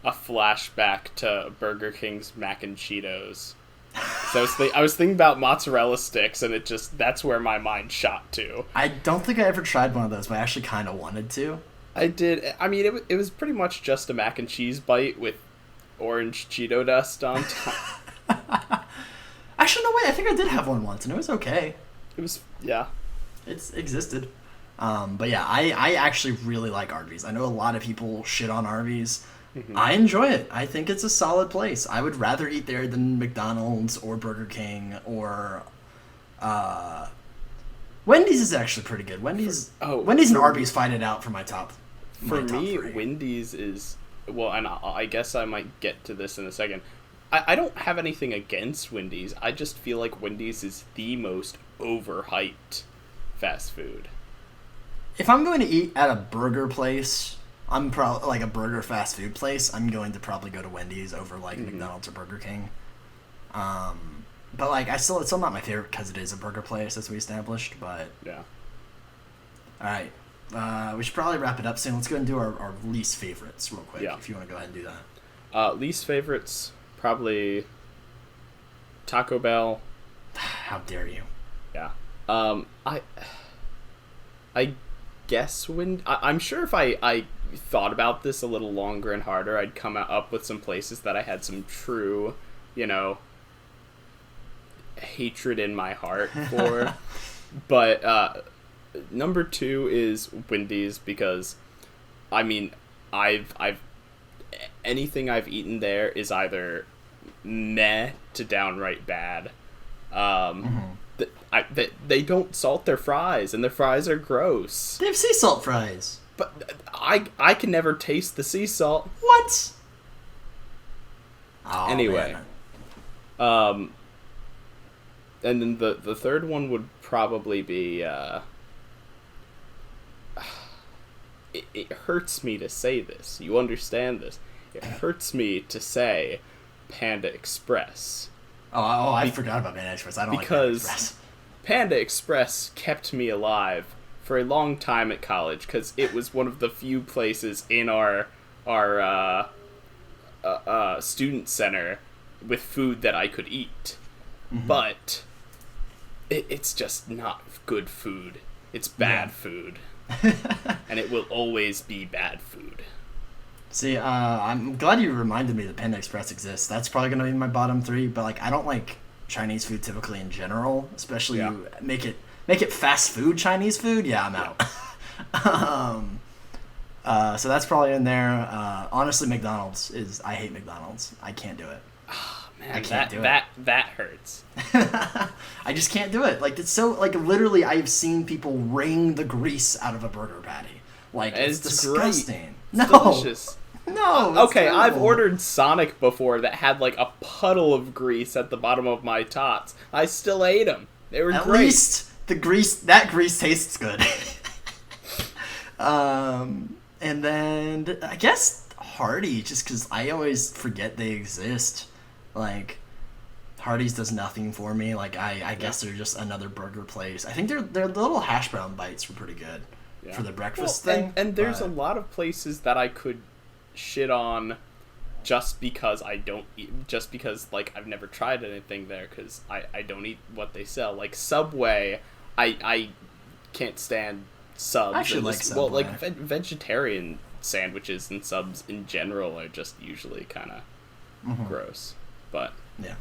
[SPEAKER 2] flashback to Burger King's mac and Cheetos. So I was thinking about mozzarella sticks, and that's where my mind shot to.
[SPEAKER 1] I don't think I ever tried one of those, but I actually kind of wanted to.
[SPEAKER 2] I did. I mean, it was pretty much just a mac and cheese bite with orange Cheeto dust on top.
[SPEAKER 1] Actually, no, wait, I think I did have one once, and it was okay.
[SPEAKER 2] It was, yeah.
[SPEAKER 1] It existed. But yeah, I actually really like Arby's. I know a lot of people shit on Arby's. Mm-hmm. I enjoy it. I think it's a solid place. I would rather eat there than McDonald's or Burger King or Wendy's is actually pretty good. Wendy's and Arby's fight it out for my top.
[SPEAKER 2] For me,
[SPEAKER 1] three.
[SPEAKER 2] Wendy's is, well, and I guess I might get to this in a second. I don't have anything against Wendy's. I just feel like Wendy's is the most overhyped fast food.
[SPEAKER 1] If I'm going to eat at a burger place, I'm probably like a burger fast food place, I'm going to probably go to Wendy's over like McDonald's or Burger King. But like it's still not my favorite because it is a burger place, as we established. But
[SPEAKER 2] yeah.
[SPEAKER 1] All right, we should probably wrap it up soon. Let's go and do our least favorites real quick.
[SPEAKER 2] Yeah.
[SPEAKER 1] If you want to go ahead and do that.
[SPEAKER 2] Least favorites, probably Taco Bell.
[SPEAKER 1] How dare you?
[SPEAKER 2] Yeah. I guess I'm sure if I thought about this a little longer and harder, I'd come up with some places that I had some true, hatred in my heart for. But number 2 is Wendy's, because I mean I've anything I've eaten there is either meh to downright bad. They don't salt their fries, and their fries are gross.
[SPEAKER 1] They have sea salt fries.
[SPEAKER 2] But I can never taste the sea salt.
[SPEAKER 1] What? Oh,
[SPEAKER 2] anyway.
[SPEAKER 1] Man.
[SPEAKER 2] And then the third one would probably be it hurts me to say this. You understand this? It hurts me to say Panda Express.
[SPEAKER 1] I forgot about Panda Express. I don't like Panda Express.
[SPEAKER 2] Panda Express kept me alive for a long time at college, because it was one of the few places in our student center with food that I could eat. Mm-hmm. But it's just not good food. It's bad food. And it will always be bad food.
[SPEAKER 1] See, I'm glad you reminded me that Panda Express exists. That's probably going to be my bottom 3, but like I don't like Chinese food typically in general, especially you make it fast food Chinese food. Yeah, I'm out. So that's probably in there. Honestly, McDonald's I hate McDonald's. I can't do it.
[SPEAKER 2] Oh, man, I can't do it. That hurts.
[SPEAKER 1] I just can't do it. Like it's so like literally I've seen people wring the grease out of a burger patty. Like it's disgusting.
[SPEAKER 2] It's delicious.
[SPEAKER 1] No.
[SPEAKER 2] Okay, terrible. I've ordered Sonic before that had like a puddle of grease at the bottom of my tots. I still ate them. They were great.
[SPEAKER 1] At least that grease tastes good. And then I guess Hardy, just because I always forget they exist. Like Hardee's does nothing for me. Like I guess they're just another burger place. I think their little hash brown bites were pretty good for the breakfast thing.
[SPEAKER 2] And there's a lot of places that I could shit on just because I don't eat, just because like I've never tried anything there, because I don't eat what they sell. Like Subway, I can't stand subs.
[SPEAKER 1] I actually like Subway.
[SPEAKER 2] Well, like vegetarian sandwiches and subs in general are just usually kind of gross. But
[SPEAKER 1] yeah.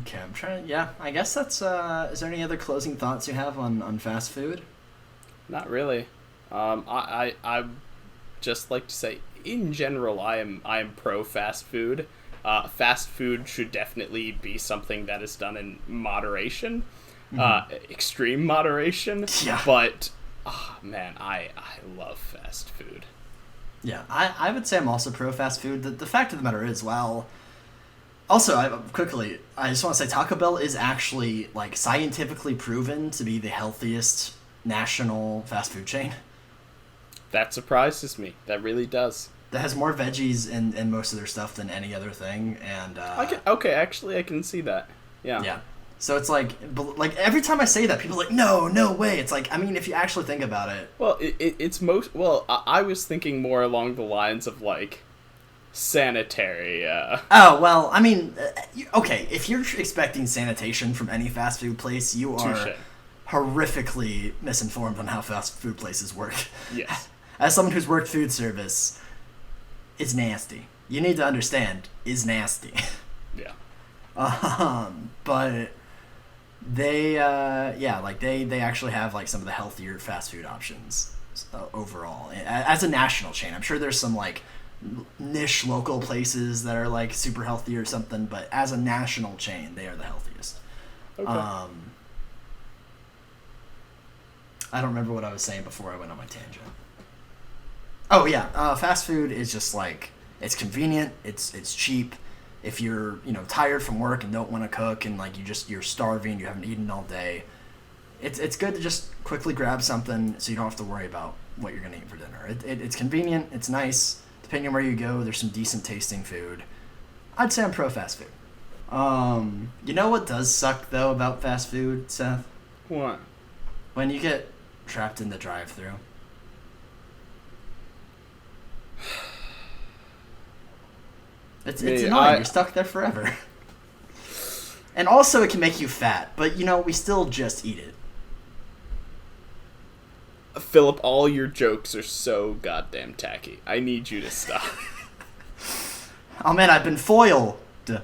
[SPEAKER 1] Okay, I'm trying. Yeah, I guess that's. Is there any other closing thoughts you have on fast food?
[SPEAKER 2] Not really. I just like to say in general, I am pro fast food. Fast food should definitely be something that is done in moderation, extreme moderation.
[SPEAKER 1] Yeah.
[SPEAKER 2] But, man, I love fast food.
[SPEAKER 1] Yeah, I would say I'm also pro fast food. The fact of the matter is, well, also, I just want to say Taco Bell is actually, like, scientifically proven to be the healthiest national fast food chain.
[SPEAKER 2] That surprises me. That really does.
[SPEAKER 1] That has more veggies in most of their stuff than any other thing, and
[SPEAKER 2] okay, actually, I can see that. Yeah.
[SPEAKER 1] Yeah. So it's like every time I say that, people are like, no way. It's like, I mean, if you actually think about it.
[SPEAKER 2] Well, it's most. Well, I was thinking more along the lines of like sanitary.
[SPEAKER 1] Oh well, I mean, okay. If you're expecting sanitation from any fast food place, you are
[SPEAKER 2] Touché.
[SPEAKER 1] Horrifically misinformed on how fast food places work.
[SPEAKER 2] Yes.
[SPEAKER 1] As someone who's worked food service, it's nasty. You need to understand, it's nasty.
[SPEAKER 2] Yeah.
[SPEAKER 1] But they, they actually have like some of the healthier fast food options overall as a national chain. I'm sure there's some like niche local places that are like super healthy or something, but as a national chain, they are the healthiest.
[SPEAKER 2] Okay.
[SPEAKER 1] I don't remember what I was saying before I went on my tangent. Oh yeah, fast food is just like, it's convenient, it's cheap. If you're, tired from work and don't want to cook and like you're starving, you haven't eaten all day, it's good to just quickly grab something so you don't have to worry about what you're gonna eat for dinner. It's convenient, it's nice. Depending on where you go, there's some decent tasting food. I'd say I'm pro fast food. You know what does suck though about fast food, Seth?
[SPEAKER 2] What?
[SPEAKER 1] When you get trapped in the drive-thru. It's annoying. You're stuck there forever. And also it can make you fat, but we still just eat it.
[SPEAKER 2] Philip, all your jokes are so goddamn tacky. I need you to stop.
[SPEAKER 1] Oh man, I've been foiled. That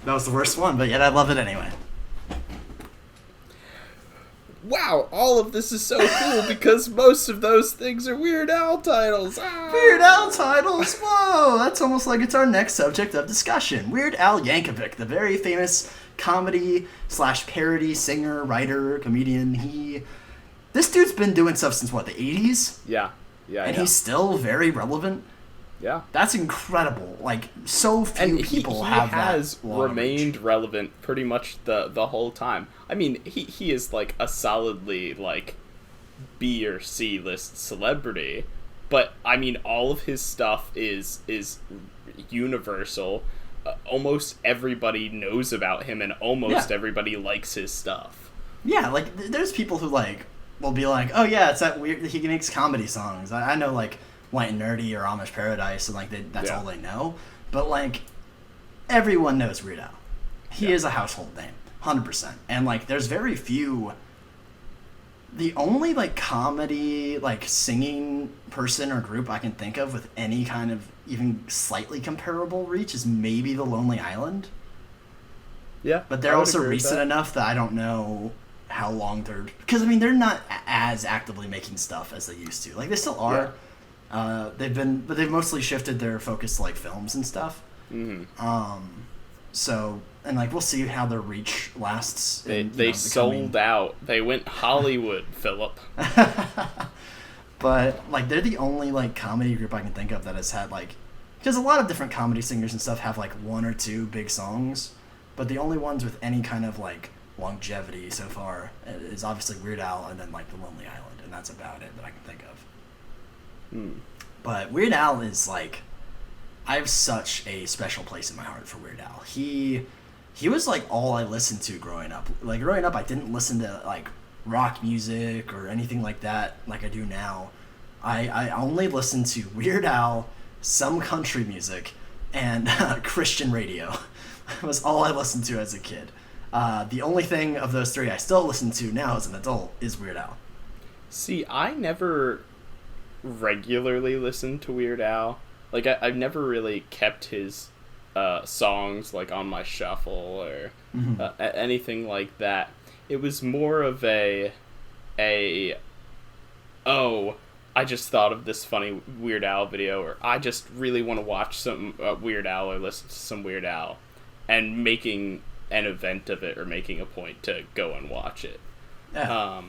[SPEAKER 1] was the worst one, but yet I love it anyway.
[SPEAKER 2] Wow, all of this is so cool because most of those things are Weird Al titles. Ah!
[SPEAKER 1] Weird Al titles? Whoa, that's almost like it's our next subject of discussion. Weird Al Yankovic, the very famous comedy/parody singer, writer, comedian. This dude's been doing stuff since what, the 80s?
[SPEAKER 2] Yeah.
[SPEAKER 1] And he's still very relevant.
[SPEAKER 2] Yeah.
[SPEAKER 1] That's incredible. Like, so few people have that.
[SPEAKER 2] He has remained relevant pretty much the whole time. I mean, he is like a solidly like B or C list celebrity, but I mean all of his stuff is universal. Almost everybody knows about him, and almost everybody likes his stuff.
[SPEAKER 1] Yeah, like there's people who like will be like, oh yeah, it's that weird. He makes comedy songs. I know like White and Nerdy or Amish Paradise, and like that's all they know. But like everyone knows Weird Al. He is a household name, 100%. And like there's very few. The only like comedy like singing person or group I can think of with any kind of even slightly comparable reach is maybe The Lonely Island.
[SPEAKER 2] Yeah,
[SPEAKER 1] but they're also recent enough that I don't know how long because I mean they're not as actively making stuff as they used to. Like they still are. Yeah. They've mostly shifted their focus to like films and stuff. Mm-hmm. So, and like we'll see how their reach lasts.
[SPEAKER 2] They sold out. They went Hollywood, Philip.
[SPEAKER 1] But like they're the only like comedy group I can think of that has had like, because a lot of different comedy singers and stuff have like one or two big songs, but the only ones with any kind of like longevity so far is obviously Weird Al and then like The Lonely Island, and that's about it that I can think of. But Weird Al is like, I have such a special place in my heart for Weird Al. He was like all I listened to growing up. Like growing up, I didn't listen to like rock music or anything like that like I do now. I only listened to Weird Al, some country music, and Christian radio. Was all I listened to as a kid. The only thing of those three I still listen to now as an adult is Weird Al.
[SPEAKER 2] See, I never regularly listened to Weird Al. Like, I've never really kept his songs, like, on my shuffle or anything like that. It was more of I just thought of this funny Weird Al video, or I just really want to watch some Weird Al or listen to some Weird Al, and making an event of it or making a point to go and watch it.
[SPEAKER 1] Yeah.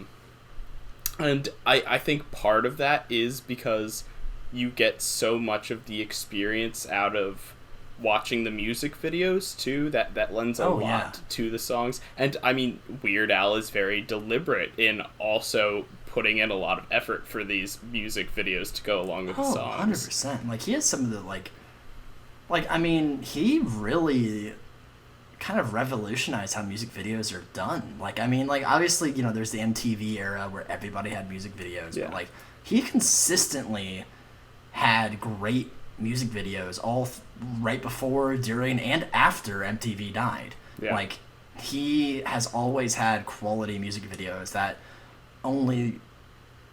[SPEAKER 2] And I think part of that is because you get so much of the experience out of watching the music videos too, that lends a lot to the songs. And I mean, Weird Al is very deliberate in also putting in a lot of effort for these music videos to go along with the songs.
[SPEAKER 1] 100%. Like, he has some of the, like, I mean, he really kind of revolutionized how music videos are done. Like, I mean, like, obviously, you know, there's the MTV era where everybody had music videos, but, like, he consistently had great music videos all right before, during, and after MTV died. Yeah. Like, he has always had quality music videos that only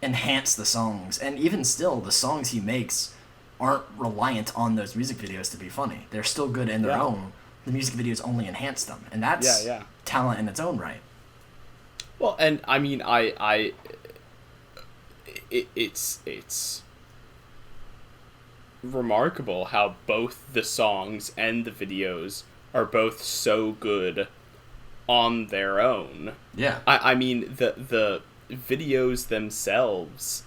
[SPEAKER 1] enhance the songs, and even still, the songs he makes aren't reliant on those music videos to be funny. They're still good in their own. The music videos only enhance them, and that's talent in its own right.
[SPEAKER 2] Well, and I mean, it's remarkable how both the songs and the videos are both so good on their own.
[SPEAKER 1] Yeah.
[SPEAKER 2] I mean, the videos themselves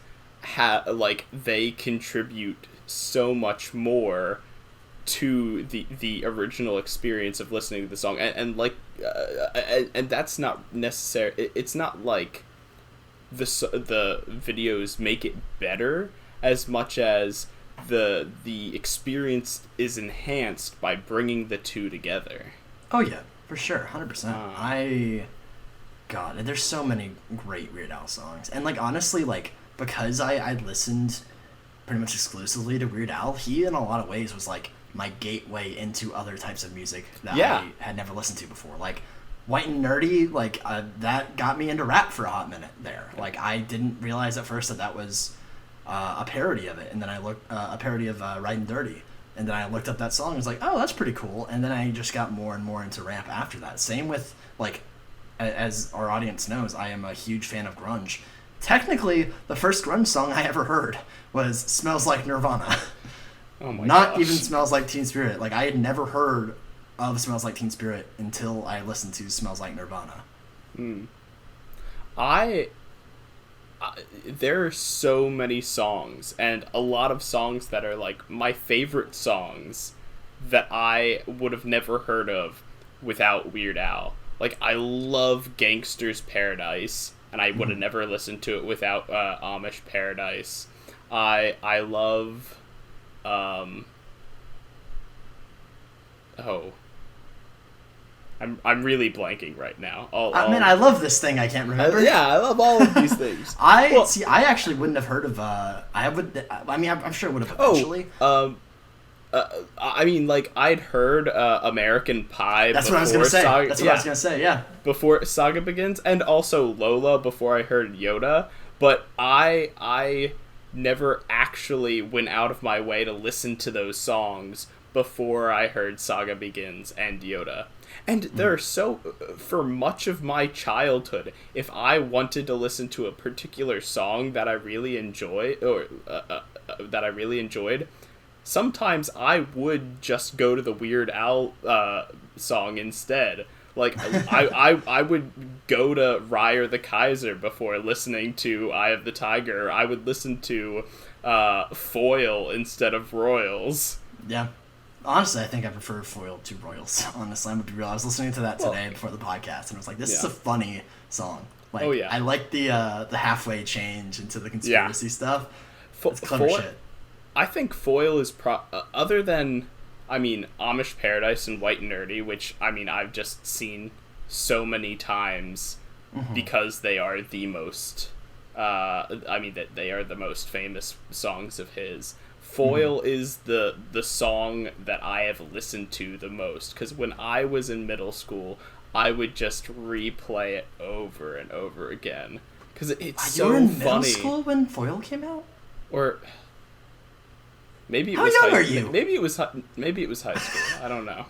[SPEAKER 2] they contribute so much more to the original experience of listening to the song, and that's not necessary. It's not like the videos make it better as much as the experience is enhanced by bringing the two together.
[SPEAKER 1] Oh yeah, for sure, 100%. God, there's so many great Weird Al songs, and like honestly, like because I listened pretty much exclusively to Weird Al, he in a lot of ways was like my gateway into other types of music that I had never listened to before. Like White and Nerdy, like that got me into rap for a hot minute there. Like I didn't realize at first that was a parody of it, and then I looked a parody of Riding Dirty, and then I looked up that song and was like, oh, that's pretty cool. And then I just got more and more into rap after that. Same with like, as our audience knows, I am a huge fan of grunge. Technically, the first grunge song I ever heard was Smells Like Nirvana.
[SPEAKER 2] Oh my
[SPEAKER 1] Not
[SPEAKER 2] gosh.
[SPEAKER 1] even Smells Like Teen Spirit. Like, I had never heard of Smells Like Teen Spirit until I listened to Smells Like Nirvana.
[SPEAKER 2] There are so many songs, and a lot of songs that are like my favorite songs that I would have never heard of without Weird Al. Like, I love Gangster's Paradise, and I would have never listened to it without Amish Paradise. I love I'm really blanking right now.
[SPEAKER 1] I love this thing I can't remember.
[SPEAKER 2] I love all of these things.
[SPEAKER 1] I actually wouldn't have heard of I'm sure I would have eventually.
[SPEAKER 2] I mean, like, I'd heard American Pie.
[SPEAKER 1] That's what I was gonna say. I was gonna say. Yeah.
[SPEAKER 2] Before Saga Begins, and also Lola before I heard Yoda. But I never actually went out of my way to listen to those songs before I heard Saga Begins and Yoda. And they're so, for much of my childhood, if I wanted to listen to a particular song that I really enjoyed, sometimes I would just go to the Weird Al song instead. Like, I would go to Ryer the Kaiser before listening to Eye of the Tiger. I would listen to Foil instead of Royals.
[SPEAKER 1] Yeah. Honestly, I think I prefer Foil to Royals. Honestly, I'm going to be real. I was listening to that today before the podcast, and I was like, this is a funny song. Like, I like the halfway change into the conspiracy stuff. It's clever shit.
[SPEAKER 2] I think Foil is other than, I mean, Amish Paradise and White and Nerdy, which, I mean, I've just seen so many times because they are the most, that they are the most famous songs of his. Foil is the song that I have listened to the most, because when I was in middle school, I would just replay it over and over again, because it's so funny. You were in middle
[SPEAKER 1] school when Foil came out?
[SPEAKER 2] Or maybe it
[SPEAKER 1] How
[SPEAKER 2] was
[SPEAKER 1] young are you?
[SPEAKER 2] Maybe it was high school. I don't know.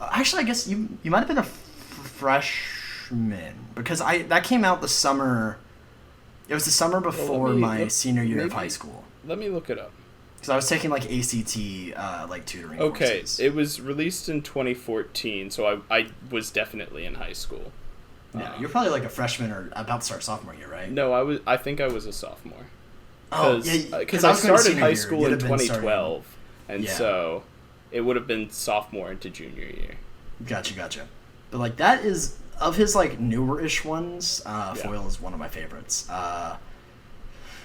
[SPEAKER 1] Actually, I guess you might have been a freshman, because that came out the summer It was the summer before my senior year of high school.
[SPEAKER 2] Let me look it up.
[SPEAKER 1] Because I was taking like ACT like tutoring courses.
[SPEAKER 2] It was released in 2014, so I was definitely in high school.
[SPEAKER 1] Yeah, you're probably like a freshman or about to start sophomore year, right?
[SPEAKER 2] No, I think I was a sophomore.
[SPEAKER 1] Oh, yeah.
[SPEAKER 2] Because I started high school in 2012, and so it would have been sophomore into junior year.
[SPEAKER 1] Gotcha. But like that is of his like newer-ish ones. Foil is one of my favorites.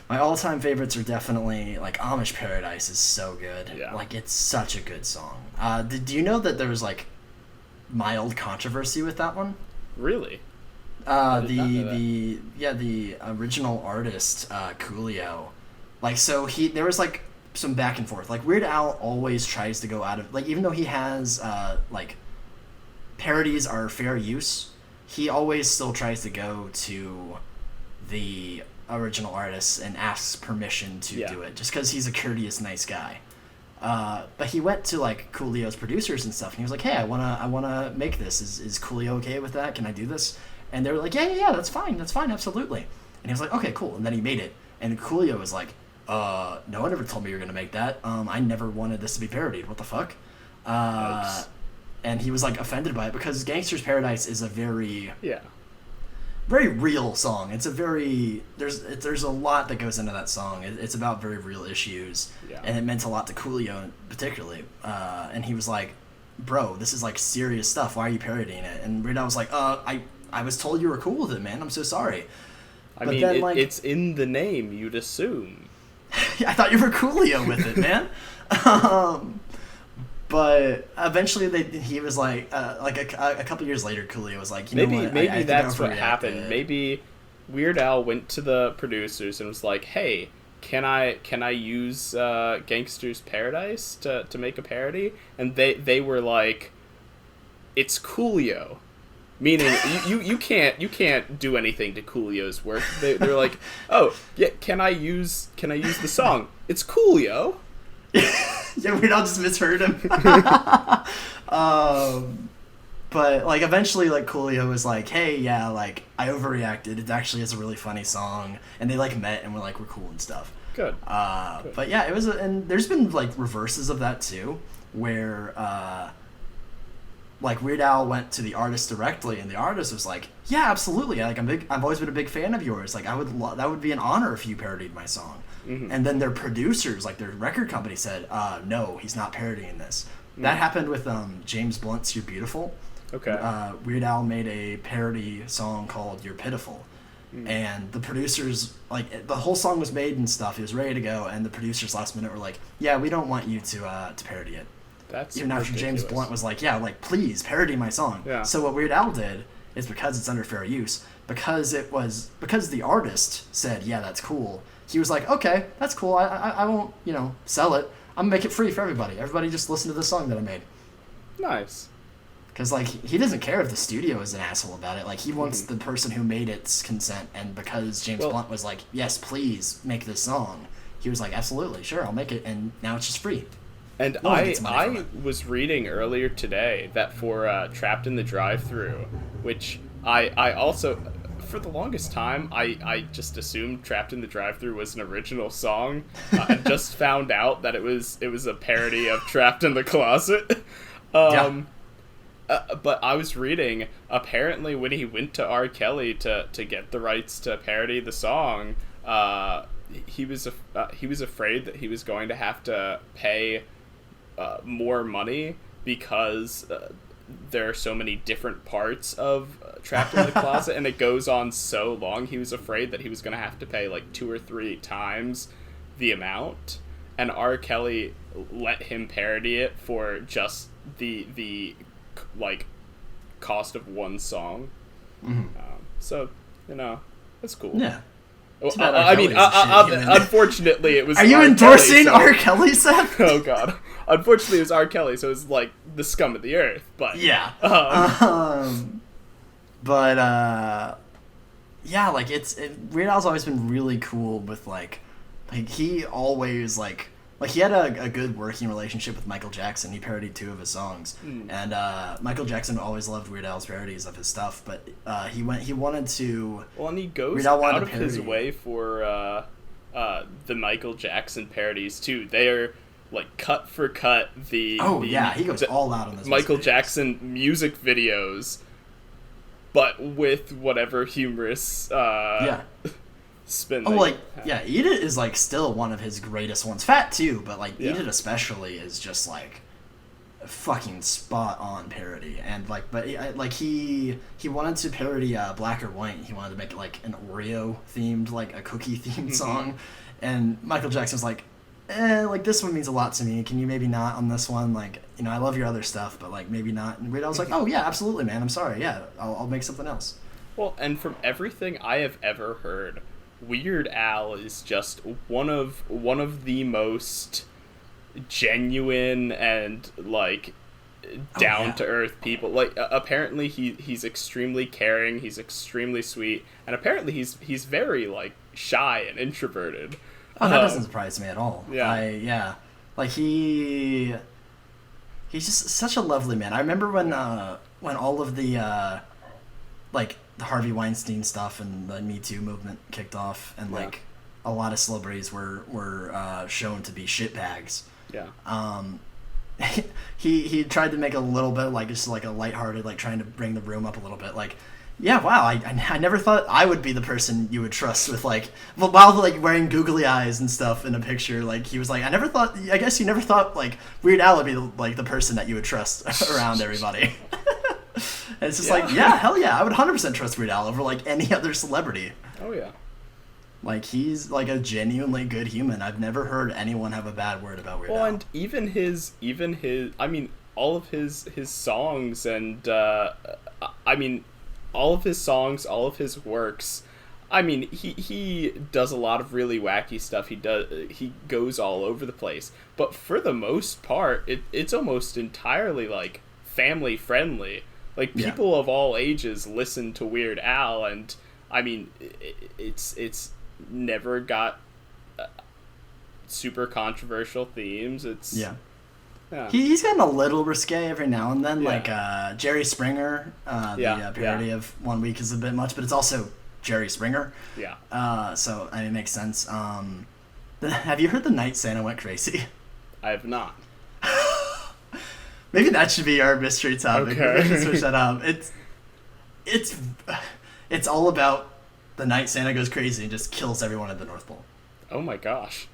[SPEAKER 1] My all-time favorites are definitely like Amish Paradise is so good.
[SPEAKER 2] Yeah.
[SPEAKER 1] Like it's such a good song. Do you know that there was like mild controversy with that one?
[SPEAKER 2] Really?
[SPEAKER 1] The original artist, Coolio, like, so there was like some back and forth. Like Weird Al always tries to go out of, like, even though he has like parodies are fair use, he always still tries to go to the original artist and asks permission to do it, just because he's a courteous, nice guy. But he went to like Coolio's producers and stuff, and he was like, "Hey, I wanna make this. Is Coolio okay with that? Can I do this?" And they were like, "Yeah, that's fine, absolutely." And he was like, "Okay, cool." And then he made it, and Coolio was like, "No one ever told me you were gonna make that. I never wanted this to be parodied. What the fuck?" And he was like offended by it because "Gangster's Paradise" is a very real song. It's a very there's a lot that goes into that song. It's about very real issues, and it meant a lot to Coolio particularly. And he was like, "Bro, this is like serious stuff. Why are you parodying it?" And Weird Al was like, I was told you were cool with it, man. I'm so sorry."
[SPEAKER 2] I mean, it's in the name. You'd assume.
[SPEAKER 1] I thought you were Coolio with it, man. But eventually, he was like a couple years later, Coolio was like, "You know what?
[SPEAKER 2] Maybe that's what happened. Maybe Weird Al went to the producers and was like, "Hey, can I use Gangster's Paradise to make a parody?" And they were like, "It's Coolio," meaning you can't do anything to Coolio's work. They're like, "Oh yeah, can I use the song? It's Coolio."
[SPEAKER 1] Yeah, Weird Al just misheard him. But like eventually, like Coolio was like, "Hey, yeah, like I overreacted. It actually is a really funny song." And they like met and were like, "We're cool and stuff."
[SPEAKER 2] Good.
[SPEAKER 1] But yeah, it was, and there's been like reverses of that too, where like Weird Al went to the artist directly, and the artist was like, "Yeah, absolutely. Like I've always been a big fan of yours. Like that would be an honor if you parodied my song." Mm-hmm. And then their producers, like their record company, said, "No, he's not parodying this." Mm-hmm. That happened with James Blunt's "You're Beautiful."
[SPEAKER 2] Okay.
[SPEAKER 1] Weird Al made a parody song called "You're Pitiful." Mm. And the producers, like, the whole song was made and stuff. It was ready to go, and the producers last minute were like, "Yeah, we don't want you to parody it."
[SPEAKER 2] That's
[SPEAKER 1] even after James Blunt was like, "Yeah, like, please parody my song."
[SPEAKER 2] Yeah.
[SPEAKER 1] So what Weird Al did is, because it's under fair use, because the artist said, "Yeah, that's cool," he was like, "Okay, that's cool. I won't, sell it. I'm gonna make it free for everybody. Everybody just listen to the song that I made."
[SPEAKER 2] Nice.
[SPEAKER 1] Because, like, he doesn't care if the studio is an asshole about it. Like, he wants the person who made it's consent. And because James Blunt was like, "Yes, please make this song," he was like, "Absolutely, sure, I'll make it." And now it's just free.
[SPEAKER 2] And I was reading earlier today that for Trapped in the Drive-Thru, which I also, for the longest time, I just assumed Trapped in the Drive-Thru was an original song. I just found out that it was a parody of Trapped in the Closet. But I was reading, apparently when he went to R. Kelly to get the rights to parody the song, he was afraid that he was going to have to pay more money because there are so many different parts of Trapped in the Closet, and it goes on so long. He was afraid that he was going to have to pay like 2 or 3 times the amount, and R. Kelly let him parody it for just the like cost of one song. Mm-hmm. So that's cool.
[SPEAKER 1] Yeah.
[SPEAKER 2] Well, I mean, unfortunately, it was.
[SPEAKER 1] Are you
[SPEAKER 2] R.
[SPEAKER 1] endorsing
[SPEAKER 2] Kelly,
[SPEAKER 1] R. Kelly, Seth?
[SPEAKER 2] Oh God! Unfortunately, it was R. Kelly, so it was like the scum of the earth. But
[SPEAKER 1] yeah. Yeah, like Weird Al's always been really cool with like he always like like he had a good working relationship with Michael Jackson. He parodied 2 of his songs, and Michael Jackson always loved Weird Al's parodies of his stuff. But he wanted to.
[SPEAKER 2] Well, and he goes out of his way for the Michael Jackson parodies too. They are like cut for cut he
[SPEAKER 1] goes all out on this
[SPEAKER 2] Michael Jackson music videos, but with whatever humorous spin.
[SPEAKER 1] Eat It is like still one of his greatest ones. Fat too, but like Eat It especially is just like a fucking spot on parody. And he wanted to parody Black or White. He wanted to make it like an Oreo themed, like a cookie themed song, and Michael Jackson was like, like this one means a lot to me. Can you maybe not on this one? Like, you know, I love your other stuff, but like maybe not. And Weird Al was like, oh yeah, absolutely, man. I'm sorry. Yeah, I'll make something else.
[SPEAKER 2] Well, and from everything I have ever heard, Weird Al is just one of the most genuine and like down to earth people. Like apparently he's extremely caring, he's extremely sweet, and apparently he's very like shy and introverted.
[SPEAKER 1] Oh, that doesn't surprise me at all. Yeah. Like he's just such a lovely man. I remember when all of the like the Harvey Weinstein stuff and the Me Too movement kicked off, and like a lot of celebrities were shown to be shitbags.
[SPEAKER 2] Yeah.
[SPEAKER 1] He tried to make a little bit like just like a lighthearted, like trying to bring the room up a little bit, like. Yeah, wow, I never thought I would be the person you would trust with, like, while, like, wearing googly eyes and stuff in a picture. Like, he was like, I guess you never thought, like, Weird Al would be, like, the person that you would trust around everybody. And it's just like, yeah, hell yeah, I would 100% trust Weird Al over, like, any other celebrity.
[SPEAKER 2] Oh, yeah.
[SPEAKER 1] Like, he's, like, a genuinely good human. I've never heard anyone have a bad word about Weird Al.
[SPEAKER 2] Well, and even his, I mean, all of his songs and, all of his songs, all of his works. I mean, he does a lot of really wacky stuff. He goes all over the place. But for the most part, it's almost entirely like family friendly. Like people of all ages listen to Weird Al, and I mean, it's never got super controversial themes. Yeah.
[SPEAKER 1] He's gotten a little risque every now and then, like Jerry Springer. The parody of 1 Week is a bit much, but it's also Jerry Springer.
[SPEAKER 2] Yeah.
[SPEAKER 1] So I mean, it makes sense. Have you heard The Night Santa Went Crazy?
[SPEAKER 2] I have not.
[SPEAKER 1] Maybe that should be our mystery topic.
[SPEAKER 2] Okay.
[SPEAKER 1] We can switch that up. It's all about the night Santa goes crazy and just kills everyone at the North Pole.
[SPEAKER 2] Oh my gosh.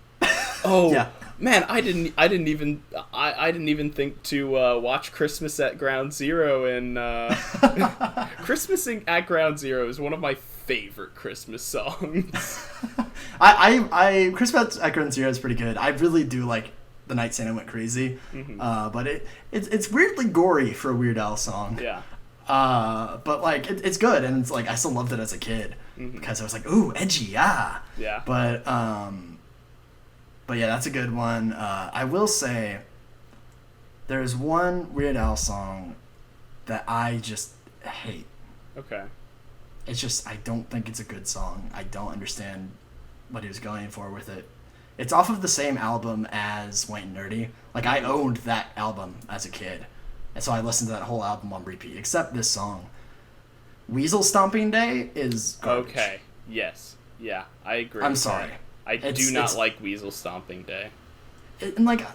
[SPEAKER 2] Oh yeah. Man, I didn't even think to watch Christmas at Ground Zero, and Christmas at Ground Zero is one of my favorite Christmas songs.
[SPEAKER 1] I Christmas at Ground Zero is pretty good. I really do like The Night Santa Went Crazy, but it's weirdly gory for a Weird Al song.
[SPEAKER 2] Yeah.
[SPEAKER 1] But like it's good, and it's like I still loved it as a kid because I was like, ooh, edgy, yeah.
[SPEAKER 2] Yeah.
[SPEAKER 1] But yeah, that's a good one. I will say, there's one Weird Al song that I just hate.
[SPEAKER 2] Okay.
[SPEAKER 1] It's just, I don't think it's a good song. I don't understand what he was going for with it. It's off of the same album as White and Nerdy. Like, I owned that album as a kid. And so I listened to that whole album on repeat, except this song. Weasel Stomping Day is garbage.
[SPEAKER 2] Okay. Yes. Yeah, I agree.
[SPEAKER 1] I'm sorry.
[SPEAKER 2] I do not like Weasel Stomping Day.
[SPEAKER 1] And like,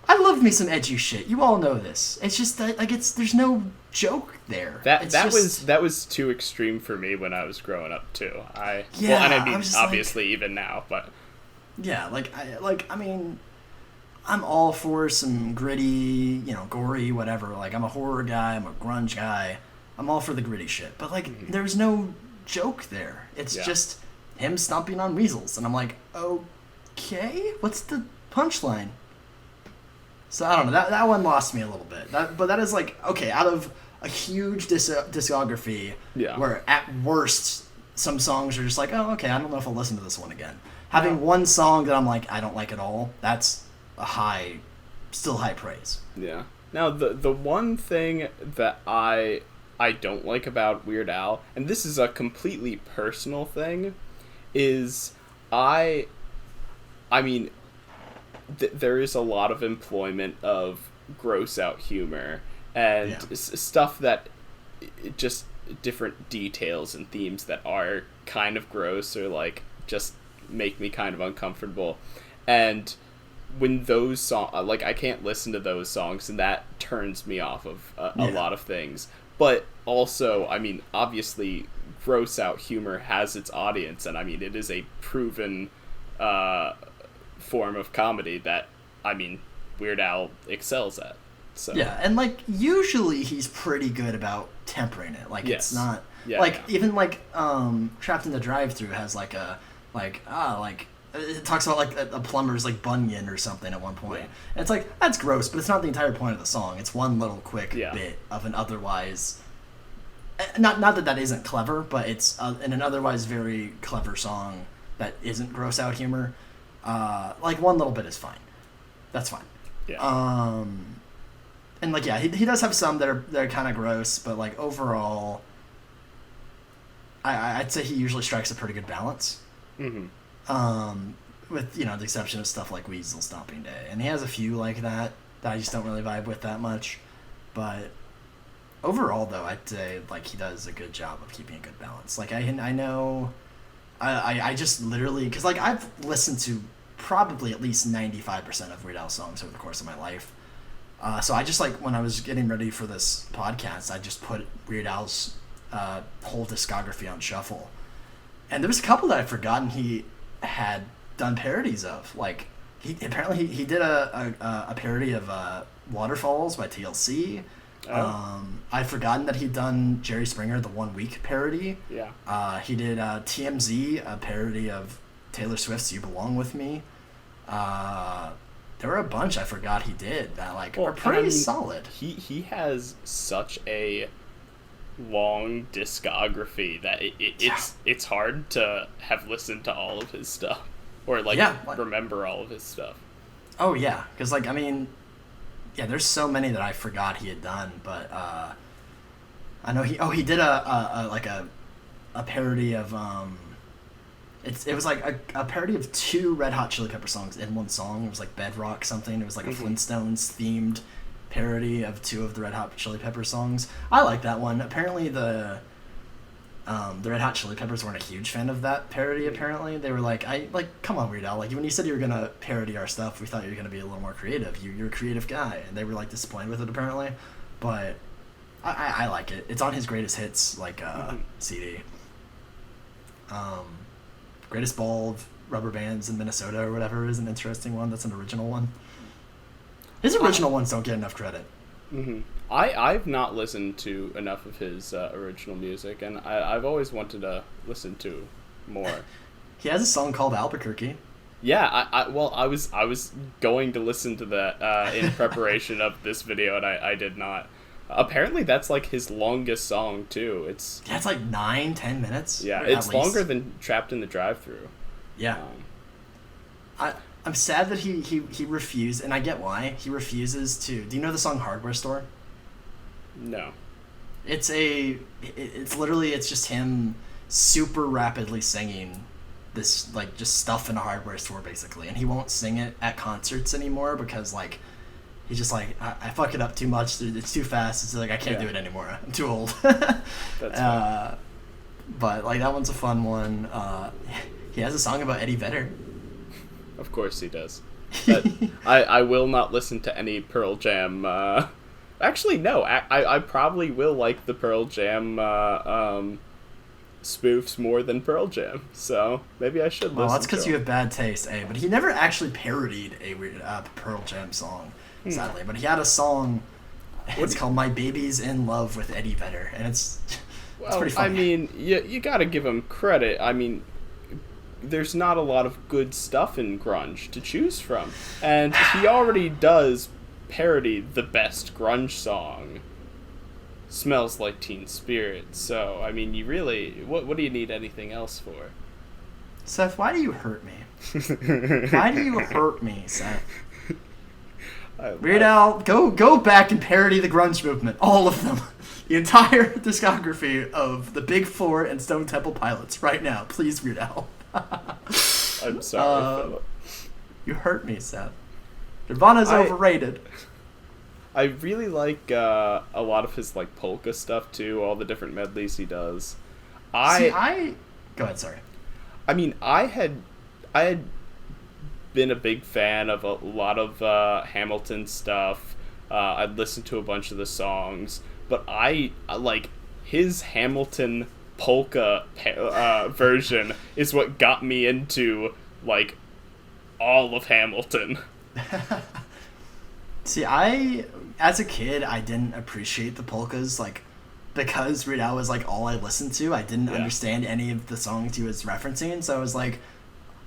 [SPEAKER 1] I love me some edgy shit. You all know this. It's just that like there's no joke there.
[SPEAKER 2] That was too extreme for me when I was growing up too. And I mean obviously like, even now, but
[SPEAKER 1] yeah, I mean, I'm all for some gritty, gory, whatever. Like I'm a horror guy, I'm a grunge guy. I'm all for the gritty shit. But like, there's no joke there. It's just him stomping on weasels, and I'm like, okay, what's the punchline? So I don't know. That one lost me a little bit. But that is like, okay, out of a huge discography, where at worst some songs are just like, oh, okay, I don't know if I'll listen to this one again. Having one song that I'm like, I don't like at all, that's still high praise.
[SPEAKER 2] Yeah. Now the one thing that I don't like about Weird Al, and this is a completely personal thing, is I mean, there is a lot of employment of gross out humor and stuff that just different details and themes that are kind of gross or like just make me kind of uncomfortable. And when those songs, like, I can't listen to those songs, and that turns me off of a lot of things. But also, I mean, obviously, gross out humor has its audience, and I mean, it is a proven form of comedy that, I mean, Weird Al excels at. So.
[SPEAKER 1] Yeah, and like usually he's pretty good about tempering it. Like it's not even like Trapped in the Drive-Thru has like a it talks about like a plumber's like bunion or something at one point. Yeah. And it's like that's gross, but it's not the entire point of the song. It's one little quick bit of an otherwise not that isn't clever, but it's in an otherwise very clever song that isn't gross out humor. Like one little bit is fine. That's fine.
[SPEAKER 2] Yeah.
[SPEAKER 1] And like he does have some that are kind of gross, but like overall, I'd say he usually strikes a pretty good balance.
[SPEAKER 2] Mm-hmm.
[SPEAKER 1] With the exception of stuff like Weasel Stomping Day, and he has a few like that I just don't really vibe with that much. But overall, though, I'd say like he does a good job of keeping a good balance. Like I know, I just literally because like I've listened to probably at least 95% of Weird Al songs over the course of my life. So I just, like, when I was getting ready for this podcast, I just put Weird Al's whole discography on shuffle. And there was a couple that I'd forgotten he had done parodies of. Like, he did a parody of Waterfalls by TLC.
[SPEAKER 2] Oh.
[SPEAKER 1] I'd forgotten that he'd done Jerry Springer, the 1 Week parody.
[SPEAKER 2] Yeah.
[SPEAKER 1] He did TMZ, a parody of Taylor Swift's You Belong With Me. There were a bunch I forgot he did that are pretty solid.
[SPEAKER 2] He has such a long discography that it's hard to have listened to all of his stuff or remember all of his stuff.
[SPEAKER 1] Oh yeah, because I mean, there's so many that I forgot he had done, but I know he did a parody of It was like a parody of 2 Red Hot Chili Pepper songs in one song. It was like Bedrock something. It was like a Flintstones themed parody of 2 of the Red Hot Chili Pepper songs. I like that one. Apparently the Red Hot Chili Peppers weren't a huge fan of that parody. Apparently they were like, come on, Weird Al. Like when you said you were gonna parody our stuff, we thought you were gonna be a little more creative. You're a creative guy, and they were like disappointed with it apparently. But I like it. It's on his greatest hits CD. Greatest Ball of Rubber Bands in Minnesota or whatever is an interesting one. That's an original one. His original ones don't get enough credit.
[SPEAKER 2] Mm-hmm. I've not listened to enough of his original music, and I've always wanted to listen to more.
[SPEAKER 1] He has a song called Albuquerque.
[SPEAKER 2] Yeah, I was going to listen to that in preparation of this video, and I did not. Apparently that's like his longest song too. It's
[SPEAKER 1] like 9-10 minutes.
[SPEAKER 2] Yeah, it's longer than Trapped in the Drive-Thru.
[SPEAKER 1] Yeah. I'm sad that he refused, and I get why. He refuses to. Do you know the song Hardware Store?
[SPEAKER 2] No.
[SPEAKER 1] It's literally just him super rapidly singing this just stuff in a hardware store basically, and he won't sing it at concerts anymore because he's just like, I fuck it up too much. It's too fast. It's like I can't do it anymore. I'm too old.
[SPEAKER 2] That's fine.
[SPEAKER 1] But that one's a fun one. He has a song about Eddie Vedder.
[SPEAKER 2] Of course he does. But I will not listen to any Pearl Jam. Actually, no. I probably will like the Pearl Jam spoofs more than Pearl Jam. So maybe I should listen.
[SPEAKER 1] Well, that's because you have bad taste, But he never actually parodied a weird Pearl Jam song. Sadly, but he had a song. It's called "My Baby's in Love with Eddie Vedder," and it's pretty funny. I
[SPEAKER 2] mean, you got to give him credit. I mean, there's not a lot of good stuff in grunge to choose from, and he already does parody the best grunge song, "Smells Like Teen Spirit." So, I mean, you really, what do you need anything else for?
[SPEAKER 1] Seth, why do you hurt me? Why do you hurt me, Seth? Weird Al, go back and parody the grunge movement. All of them. The entire discography of the Big Four and Stone Temple Pilots right now. Please, Weird Al.
[SPEAKER 2] I'm sorry, Phillip.
[SPEAKER 1] You hurt me, Seth. Nirvana's overrated.
[SPEAKER 2] I really like a lot of his like polka stuff too. All the different medleys he does.
[SPEAKER 1] Go ahead. Sorry.
[SPEAKER 2] I mean, I had been a big fan of a lot of Hamilton stuff. I'd listened to a bunch of the songs, but I like his Hamilton polka version is what got me into like all of Hamilton.
[SPEAKER 1] See, as a kid, I didn't appreciate the polkas, like, because Weird Al was, like, all I listened to. I didn't understand any of the songs he was referencing, so I was like,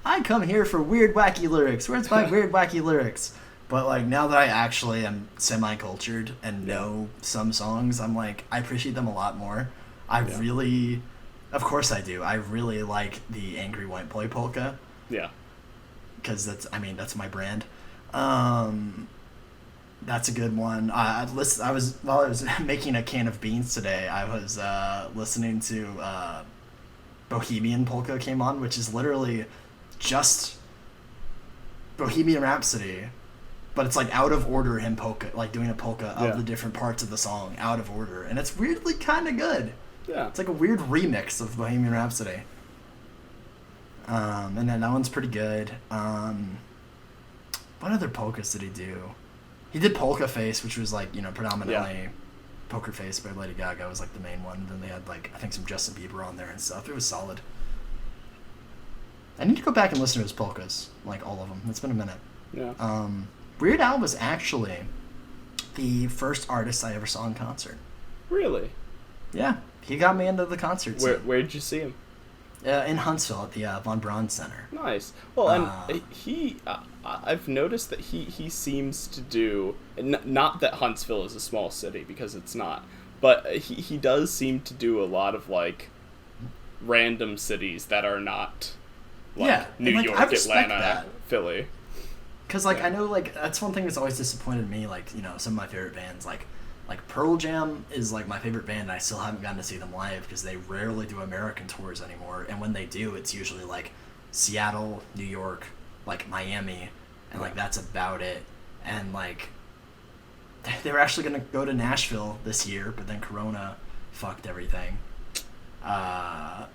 [SPEAKER 1] I come here for weird, wacky lyrics. Where's my weird, wacky lyrics? But, like, now that I actually am semi-cultured and know some songs, I'm like, I appreciate them a lot more. Really, of course I do. I really like the Angry White Boy polka.
[SPEAKER 2] Yeah.
[SPEAKER 1] Because that's my brand. That's a good one. While I was making a can of beans today, I was listening to Bohemian Polka came on, which is literally just Bohemian Rhapsody, but it's like out of order him polka, like doing a polka of the different parts of the song out of order, and it's weirdly kind of good.
[SPEAKER 2] Yeah,
[SPEAKER 1] it's like a weird remix of Bohemian Rhapsody. And then that one's pretty good. What other polkas did he do? He did Polka Face, which was like, predominantly Poker Face by Lady Gaga was like the main one. Then they had like, I think some Justin Bieber on there and stuff. It was solid. I need to go back and listen to his polkas, like all of them. It's been a minute.
[SPEAKER 2] Yeah.
[SPEAKER 1] Weird Al was actually the first artist I ever saw in concert.
[SPEAKER 2] Really?
[SPEAKER 1] Yeah, he got me into the concert scene.
[SPEAKER 2] Where did you see him?
[SPEAKER 1] In Huntsville at the Von Braun Center.
[SPEAKER 2] Nice. Well, and I've noticed that he seems to do, not that Huntsville is a small city, because it's not, but he does seem to do a lot of, like, random cities that are not, like, New York, Atlanta, Philly.
[SPEAKER 1] Because, like, I know, like, that's one thing that's always disappointed me, like, some of my favorite bands, like Pearl Jam is like my favorite band, and I still haven't gotten to see them live because they rarely do American tours anymore, and when they do, it's usually like Seattle, New York, like Miami, and like that's about it. And like they were actually gonna go to Nashville this year, but then Corona fucked everything. But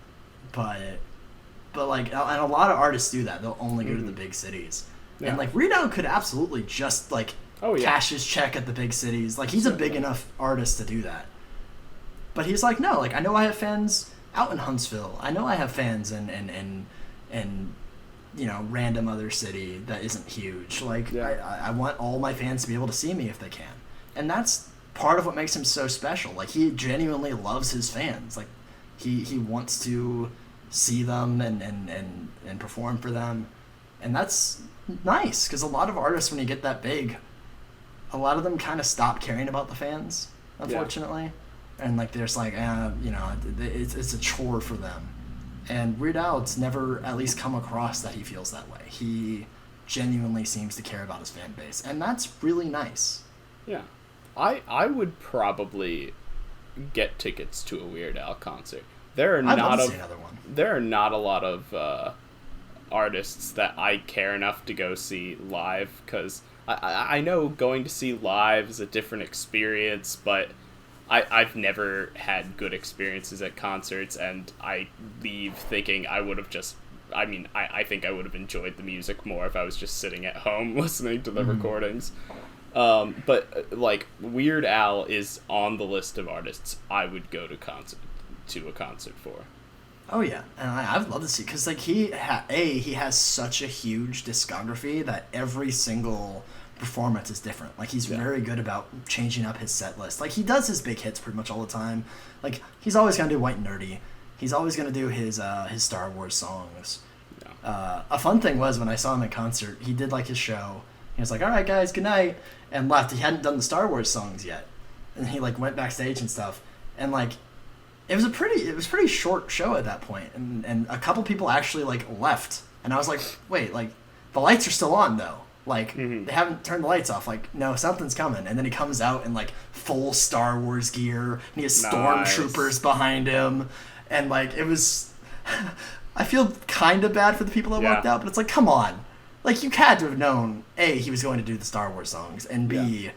[SPEAKER 1] like, and a lot of artists do that. They'll only go to the big cities, and like Weird Al could absolutely just like cash his check at the big cities. Like, he's a big enough artist to do that. But he's like, no, like, I know I have fans out in Huntsville. I know I have fans in random other city that isn't huge. Like, I want all my fans to be able to see me if they can. And that's part of what makes him so special. Like, he genuinely loves his fans. Like, he wants to see them and perform for them. And that's nice, because a lot of artists, when you get that big, a lot of them kind of stop caring about the fans, unfortunately. And like, they're just like, it's a chore for them. And Weird Al, it's never at least come across that he feels that way. He genuinely seems to care about his fan base, and that's really nice.
[SPEAKER 2] Yeah. I would probably get tickets to a Weird Al concert. There are not a lot of artists that I care enough to go see live, because I know going to see live is a different experience, but I've never had good experiences at concerts, and I leave thinking I would have just... I mean, I think I would have enjoyed the music more if I was just sitting at home listening to the recordings. But, like, Weird Al is on the list of artists I would go to a concert for.
[SPEAKER 1] Oh, yeah. And I'd love to see, because, like, he has such a huge discography that every single performance is different. Like, he's very good about changing up his set list. Like, he does his big hits pretty much all the time. Like, he's always going to do White and Nerdy. He's always going to do his Star Wars songs. Yeah. A fun thing was, when I saw him at concert, he did, like, his show. He was like, all right, guys, good night, and left. He hadn't done the Star Wars songs yet. And he, like, went backstage and stuff. And, like, it was a pretty short show at that point, and a couple people actually like left, and I was like, wait, like, the lights are still on though, like they haven't turned the lights off, like, no, something's coming. And then he comes out in like full Star Wars gear, and he has stormtroopers behind him, and like, it was I feel kind of bad for the people that walked out, but it's like, come on, like, you had to have known, A, he was going to do the Star Wars songs, and B,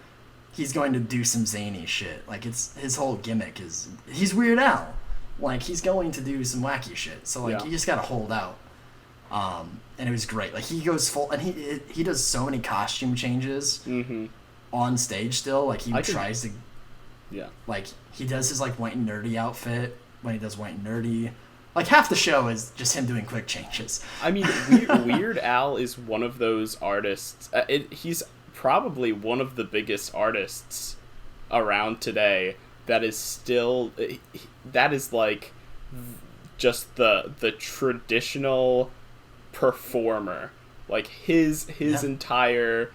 [SPEAKER 1] he's going to do some zany shit. Like, it's his whole gimmick is, he's Weird Al. Like, he's going to do some wacky shit. So, like, you just gotta hold out. And it was great. Like, he goes full, and he does so many costume changes on stage still. Like, he tries to, like, he does his, like, white and nerdy outfit when he does white and nerdy. Like, half the show is just him doing quick changes.
[SPEAKER 2] I mean, Weird Al is one of those artists. He's probably one of the biggest artists around today that is still, that is like just the traditional performer. Like, his entire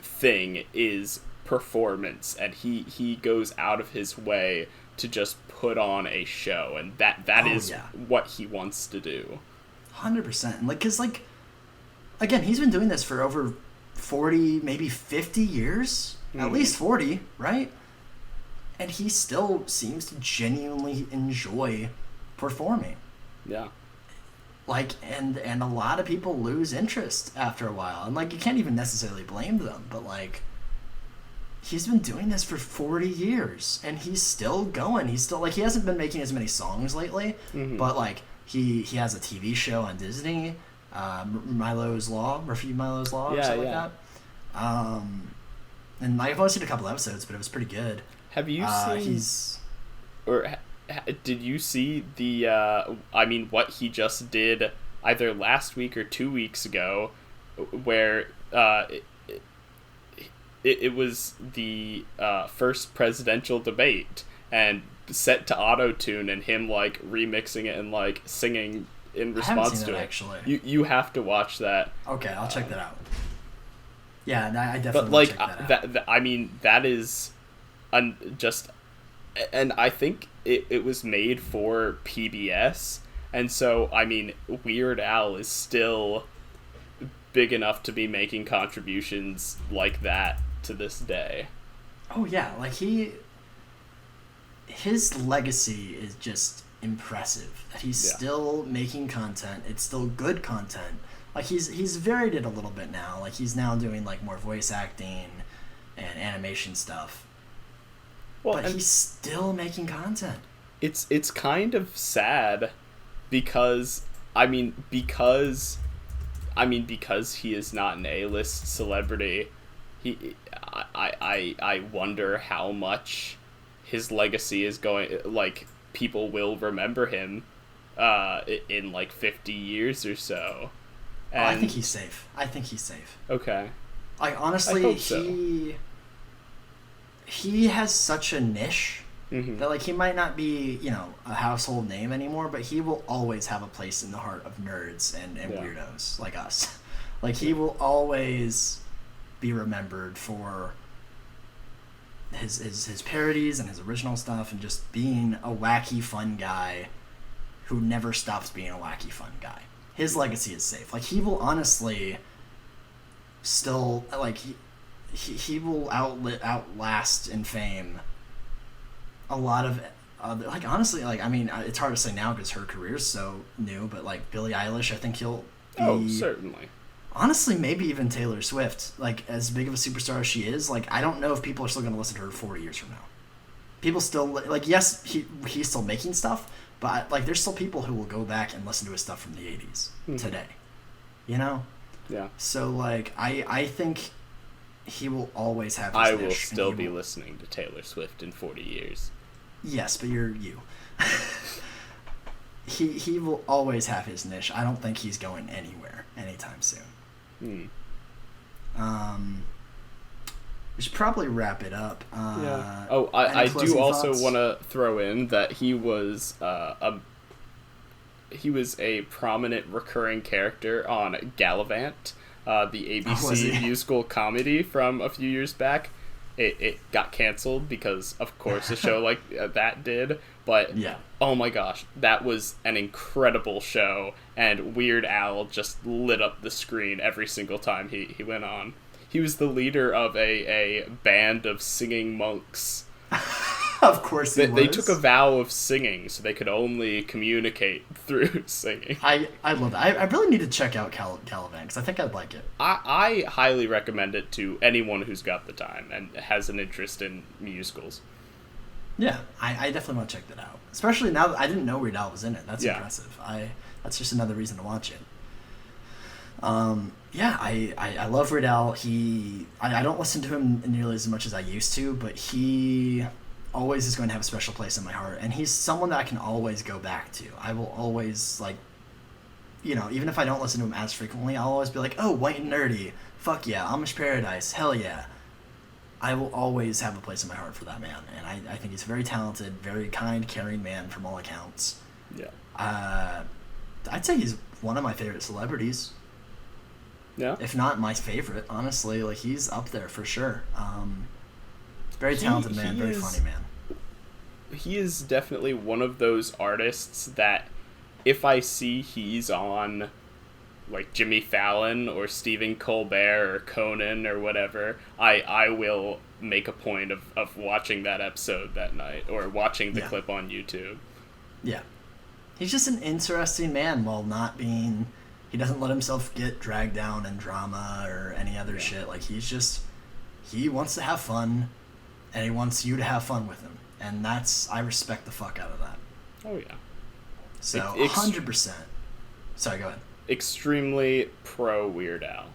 [SPEAKER 2] thing is performance, and he goes out of his way to just put on a show, and that is what he wants to do.
[SPEAKER 1] 100%. Like, cause, like, again, he's been doing this for over 40, maybe 50 years. At least 40, right? And he still seems to genuinely enjoy performing.
[SPEAKER 2] Yeah.
[SPEAKER 1] Like, and a lot of people lose interest after a while. And, like, you can't even necessarily blame them, but, like, he's been doing this for 40 years, and he's still going. He's still, like, he hasn't been making as many songs lately, but, like, he has a TV show on Disney, Murphy Milo's Law, or something like that. And I've only seen a couple episodes, but it was pretty good.
[SPEAKER 2] Have you seen... did you see the... what he just did either last week or 2 weeks ago, where it was the first presidential debate, and set to auto-tune, and him, like, remixing it and, like, singing in response to it.
[SPEAKER 1] Actually.
[SPEAKER 2] You have to watch that.
[SPEAKER 1] Okay, I'll check that out. Yeah, I definitely will check that out.
[SPEAKER 2] That is just... And I think it was made for PBS, and so, I mean, Weird Al is still big enough to be making contributions like that to this day.
[SPEAKER 1] Oh, yeah, like, his legacy is just impressive. That he's still making content. It's still good content. Like, he's varied it a little bit now. Like, he's now doing, like, more voice acting and animation stuff. Well, but he's still making content.
[SPEAKER 2] It's kind of sad because because he is not an A-list celebrity. I wonder how much his legacy is going, like, people will remember him in like 50 years or so. And
[SPEAKER 1] I think he's safe.
[SPEAKER 2] Okay.
[SPEAKER 1] Like, honestly,
[SPEAKER 2] I hope so.
[SPEAKER 1] He has such a niche that, like, he might not be, you know, a household name anymore, but he will always have a place in the heart of nerds and weirdos like us. Like, he will always be remembered for his parodies and his original stuff, and just being a wacky, fun guy who never stops being a wacky, fun guy. His legacy is safe. Like, he will honestly still, like, he will outlast in fame a lot of other, like, honestly, like, I mean, it's hard to say now because her career's so new, but, like, Billie Eilish, I think he'll be...
[SPEAKER 2] Oh, certainly.
[SPEAKER 1] Honestly, maybe even Taylor Swift, like, as big of a superstar as she is, like, I don't know if people are still going to listen to her 40 years from now. People still, like, yes, he's still making stuff, but, like, there's still people who will go back and listen to his stuff from the 80s today. You know?
[SPEAKER 2] Yeah.
[SPEAKER 1] So, like, I think he will always have his
[SPEAKER 2] I
[SPEAKER 1] niche,
[SPEAKER 2] will still be listening to Taylor Swift in 40 years.
[SPEAKER 1] Yes, but you're you. He will always have his niche. I don't think he's going anywhere anytime soon. We should probably wrap it up.
[SPEAKER 2] Yeah. Oh, I do also want to throw in that he was a prominent recurring character on Gallivant, the ABC musical comedy from a few years back. It got canceled because, of course, a show like that did. But, oh my gosh, that was an incredible show, and Weird Al just lit up the screen every single time he went on. He was the leader of a band of singing monks.
[SPEAKER 1] Of course he was.
[SPEAKER 2] They took a vow of singing, so they could only communicate through singing.
[SPEAKER 1] I love that. I really need to check out Caliban, because I think I'd like it.
[SPEAKER 2] I highly recommend it to anyone who's got the time and has an interest in musicals.
[SPEAKER 1] Yeah, I definitely want to check that out. Especially now that I didn't know Weird Al was in it. That's impressive. That's just another reason to watch it. I love Weird Al. I don't listen to him nearly as much as I used to, but he always is going to have a special place in my heart, and he's someone that I can always go back to. I will always, like, even if I don't listen to him as frequently, I'll always be like, oh, White and Nerdy, fuck yeah, Amish Paradise, hell yeah. I will always have a place in my heart for that man, and I think he's a very talented, very kind, caring man from all accounts.
[SPEAKER 2] Yeah.
[SPEAKER 1] I'd say he's one of my favorite celebrities.
[SPEAKER 2] Yeah.
[SPEAKER 1] If not my favorite, honestly. Like, he's up there for sure. Very talented man, very funny man.
[SPEAKER 2] He is definitely one of those artists that if I see he's on, like, Jimmy Fallon or Stephen Colbert or Conan or whatever, I will make a point of watching that episode that night or watching the clip on YouTube. Yeah.
[SPEAKER 1] He's just an interesting man while not being... He doesn't let himself get dragged down in drama or any other shit. Like, he wants to have fun, and he wants you to have fun with him. And I respect the fuck out of that.
[SPEAKER 2] Oh, yeah.
[SPEAKER 1] So, 100%. Sorry, go ahead.
[SPEAKER 2] Extremely pro Weird Al.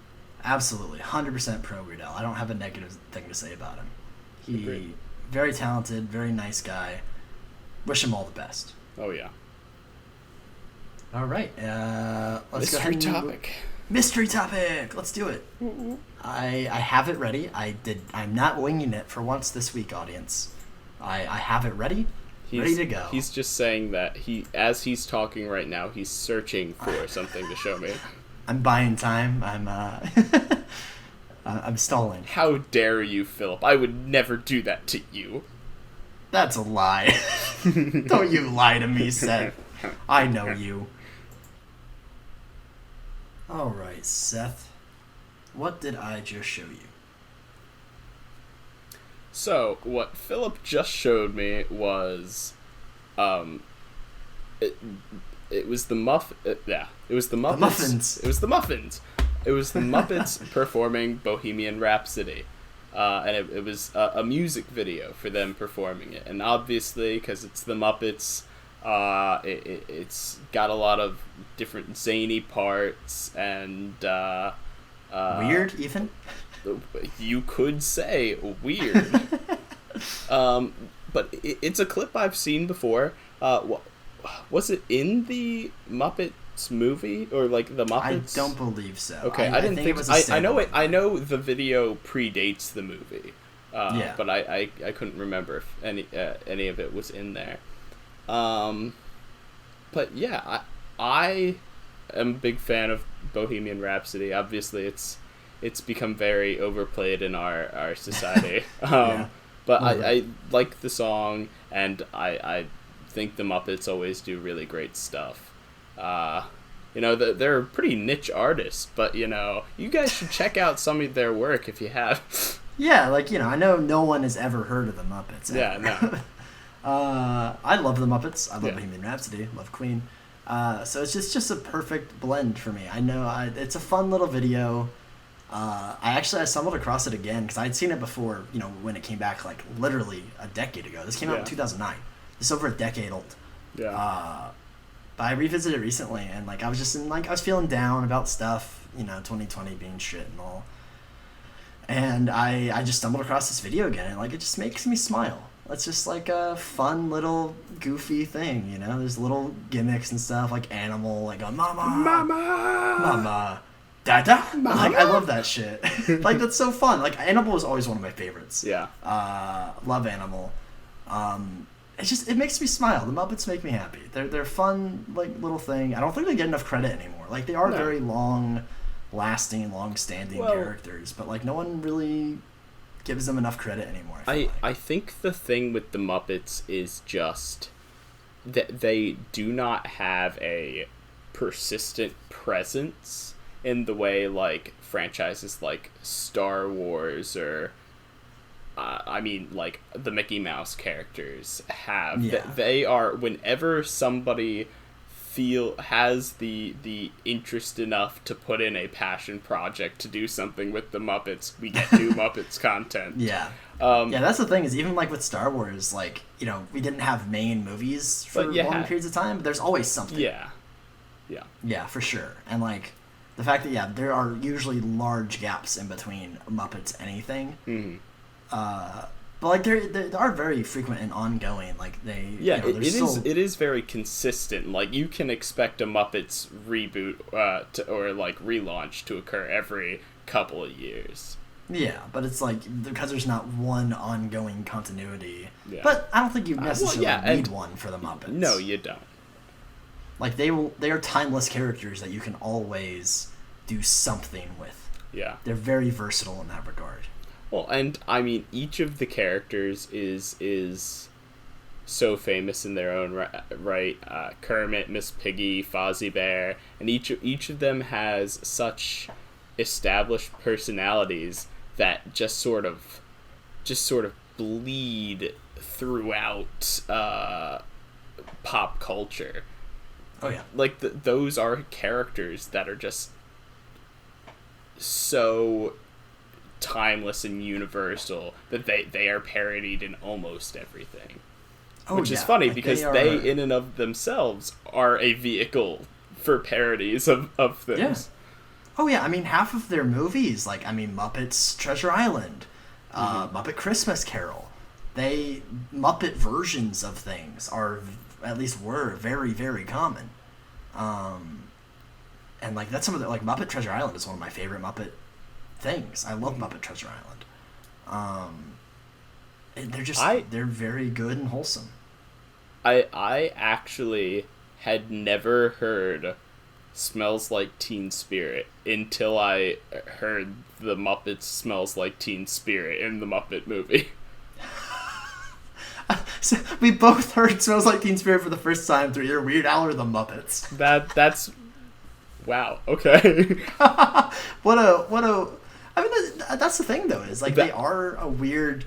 [SPEAKER 1] Absolutely. 100% pro Weird Al. I don't have a negative thing to say about him.
[SPEAKER 2] Agreed.
[SPEAKER 1] Very talented, very nice guy. Wish him all the best.
[SPEAKER 2] Oh, yeah.
[SPEAKER 1] All right. Let's
[SPEAKER 2] Mystery
[SPEAKER 1] go ahead and
[SPEAKER 2] topic.
[SPEAKER 1] Mystery topic. Let's do it.
[SPEAKER 2] Mm-hmm.
[SPEAKER 1] I have it ready. I'm not winging it for once this week, audience. I have it ready. Ready to go.
[SPEAKER 2] He's just saying that as he's talking right now, he's searching for something to show me.
[SPEAKER 1] I'm buying time. I'm stalling.
[SPEAKER 2] How dare you, Philip? I would never do that to you.
[SPEAKER 1] That's a lie. Don't you lie to me, Seth. I know you. All right, Seth. What did I just show you?
[SPEAKER 2] So, what Philip just showed me was, it was the it was the Muppets.
[SPEAKER 1] The Muffins.
[SPEAKER 2] It was the Muffins. It was the Muppets performing Bohemian Rhapsody. And it was a music video for them performing it. And obviously, because it's the Muppets, it's got a lot of different zany parts and...
[SPEAKER 1] weird, even?
[SPEAKER 2] You could say weird. But it's a clip I've seen before. Was it in the Muppets movie or like the Muppets?
[SPEAKER 1] I don't believe so.
[SPEAKER 2] Okay, I didn't think it was. I know it. I know the video predates the movie. But I couldn't remember if any of it was in there. But yeah, I am a big fan of Bohemian Rhapsody. Obviously, it's become very overplayed in our society. But I like the song, and I think the Muppets always do really great stuff. They're a pretty niche artists, but, you guys should check out some of their work if you have.
[SPEAKER 1] Yeah, I know no one has ever heard of the Muppets. Ever.
[SPEAKER 2] Yeah, no.
[SPEAKER 1] I love the Muppets. I love Bohemian Rhapsody. Love Queen. So it's just a perfect blend for me. I know it's a fun little video. I stumbled across it again because I'd seen it before, when it came back, like, literally a decade ago. This came out in 2009. It's over a decade old.
[SPEAKER 2] Yeah.
[SPEAKER 1] But I revisited it recently, and, I was feeling down about stuff, 2020 being shit and all. And I just stumbled across this video again, and, it just makes me smile. It's just, a fun little goofy thing, There's little gimmicks and stuff, like Animal, a mama. Mama. Dada? I love that shit. That's so fun. Animal was always one of my favorites.
[SPEAKER 2] Yeah.
[SPEAKER 1] Love Animal. It makes me smile. The Muppets make me happy. They're fun, little thing. I don't think they get enough credit anymore. They are very long-lasting, long-standing characters, but no one really gives them enough credit anymore.
[SPEAKER 2] I think the thing with the Muppets is just that they do not have a persistent presence in the way franchises like Star Wars or I mean, like, the Mickey Mouse characters have.
[SPEAKER 1] Yeah.
[SPEAKER 2] They are, whenever somebody has the interest enough to put in a passion project to do something with the Muppets, we get new Muppets content.
[SPEAKER 1] Yeah. Yeah, that's the thing, is even, like, with Star Wars, like, you know, we didn't have main movies for long periods of time, but there's always something.
[SPEAKER 2] Yeah.
[SPEAKER 1] Yeah, for sure. And, like, the fact that, yeah, there are usually large gaps in between Muppets anything.
[SPEAKER 2] Mm-hmm.
[SPEAKER 1] But, like, they are very frequent and ongoing. Like, they...
[SPEAKER 2] Yeah,
[SPEAKER 1] you know,
[SPEAKER 2] it is very consistent. Like, you can expect a Muppets reboot or, like, relaunch to occur every couple of years.
[SPEAKER 1] Yeah, but it's like, because there's not one ongoing continuity.
[SPEAKER 2] Yeah.
[SPEAKER 1] But I don't think you necessarily need
[SPEAKER 2] and
[SPEAKER 1] one for the Muppets.
[SPEAKER 2] No, you don't.
[SPEAKER 1] Like, they are timeless characters that you can always do something with.
[SPEAKER 2] Yeah.
[SPEAKER 1] They're very versatile in that regard.
[SPEAKER 2] Well, and, I mean, each of the characters is so famous in their own right. Kermit, Miss Piggy, Fozzie Bear, and each of them has such established personalities that just sort of bleed throughout pop culture.
[SPEAKER 1] Oh yeah,
[SPEAKER 2] like those are characters that are just so timeless and universal that they are parodied in almost everything. Which is funny, like, because they in and of themselves are a vehicle for parodies of things.
[SPEAKER 1] Yeah. Oh yeah, I mean, half of their movies, like, I mean, Muppets Treasure Island, Muppet Christmas Carol, Muppet versions of things were very, very common. And, like, that's some of the, like, Muppet Treasure Island is one of my favorite Muppet things. I love Muppet Treasure Island. And they're very good and wholesome.
[SPEAKER 2] I actually had never heard Smells Like Teen Spirit until I heard the Muppets Smells Like Teen Spirit in the Muppet movie.
[SPEAKER 1] So we both heard Smells Like Teen Spirit for the first time through either Weird Al or the Muppets.
[SPEAKER 2] That's wow. Okay.
[SPEAKER 1] what a I mean, that's the thing though, is like they are a weird.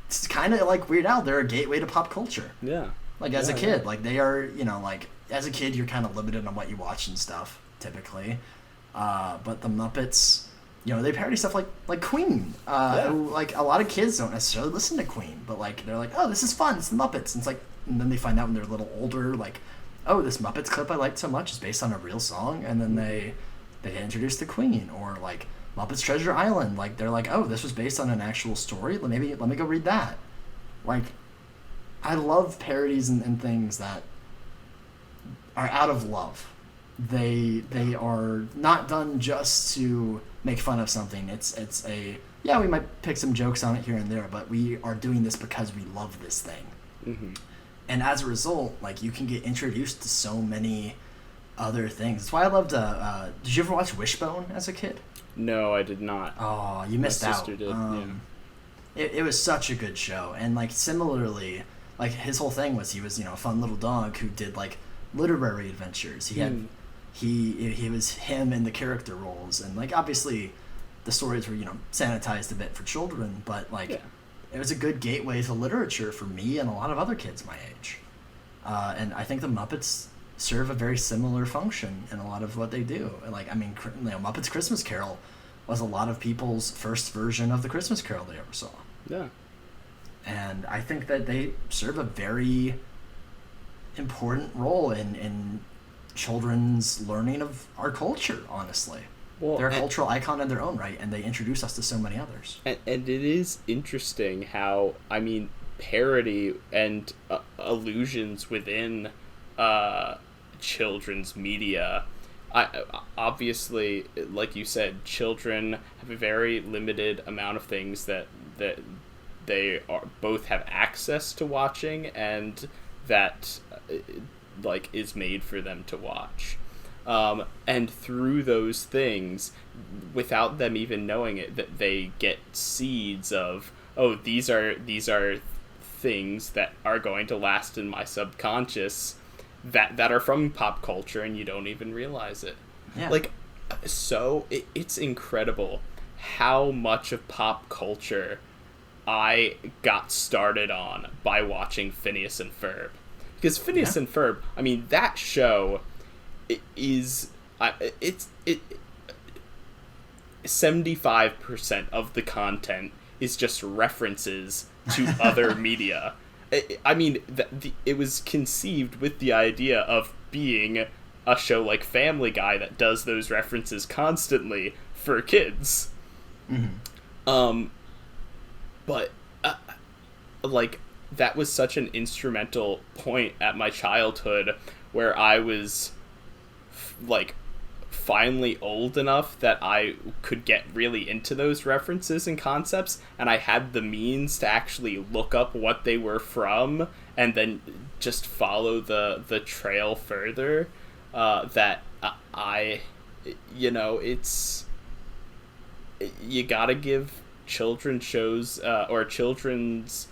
[SPEAKER 1] It's kind of like Weird Al. They're a gateway to pop culture.
[SPEAKER 2] Yeah.
[SPEAKER 1] Like as a kid, like they are, you know, like as a kid you're kind of limited on what you watch and stuff typically, but the Muppets, you know, they parody stuff like Queen. Like a lot of kids don't necessarily listen to Queen, but like they're like, oh, this is fun. It's the Muppets. And it's like, and then they find out when they're a little older, like, oh, this Muppets clip I liked so much is based on a real song, and then they get introduced to Queen, or like Muppets Treasure Island. Like they're like, oh, this was based on an actual story. Let me go read that. Like, I love parodies and things that are out of love. They are not done just to make fun of something. It's we might pick some jokes on it here and there, but we are doing this because we love this thing.
[SPEAKER 2] Mm-hmm.
[SPEAKER 1] And as a result, like, you can get introduced to so many other things. That's why I loved. Did you ever watch Wishbone as a kid?
[SPEAKER 2] No, I did not.
[SPEAKER 1] Oh, you missed out. My sister
[SPEAKER 2] did. Yeah.
[SPEAKER 1] It was such a good show, and like similarly, like his whole thing was he was, you know, a fun little dog who did like literary adventures. He was him in the character roles, and like obviously the stories were, you know, sanitized a bit for children, but like it was a good gateway to literature for me and a lot of other kids my age. And I think the Muppets serve a very similar function in a lot of what they do. Like, I mean, you know, Muppets Christmas Carol was a lot of people's first version of the Christmas Carol they ever saw.
[SPEAKER 2] Yeah. And
[SPEAKER 1] I think that they serve a very important role in children's learning of our culture, honestly. Well, they're a cultural icon in their own right, and they introduce us to so many others.
[SPEAKER 2] And it is interesting how, I mean, parody and allusions within children's media, obviously, like you said, children have a very limited amount of things that they both have access to watching, and that like is made for them to watch. And through those things, without them even knowing it, that they get seeds of, oh, these are things that are going to last in my subconscious that are from pop culture, and you don't even realize it.
[SPEAKER 1] Yeah.
[SPEAKER 2] Like, so it's incredible how much of pop culture I got started on by watching Phineas and Ferb. Because Phineas and Ferb, I mean, that show is... It's 75% of the content is just references to other media. I mean, it was conceived with the idea of being a show like Family Guy that does those references constantly for kids. Mm-hmm. But like, that was such an instrumental point at my childhood where I was like finally old enough that I could get really into those references and concepts, and I had the means to actually look up what they were from and then just follow the trail further. That I, you know, you gotta give children's shows or children's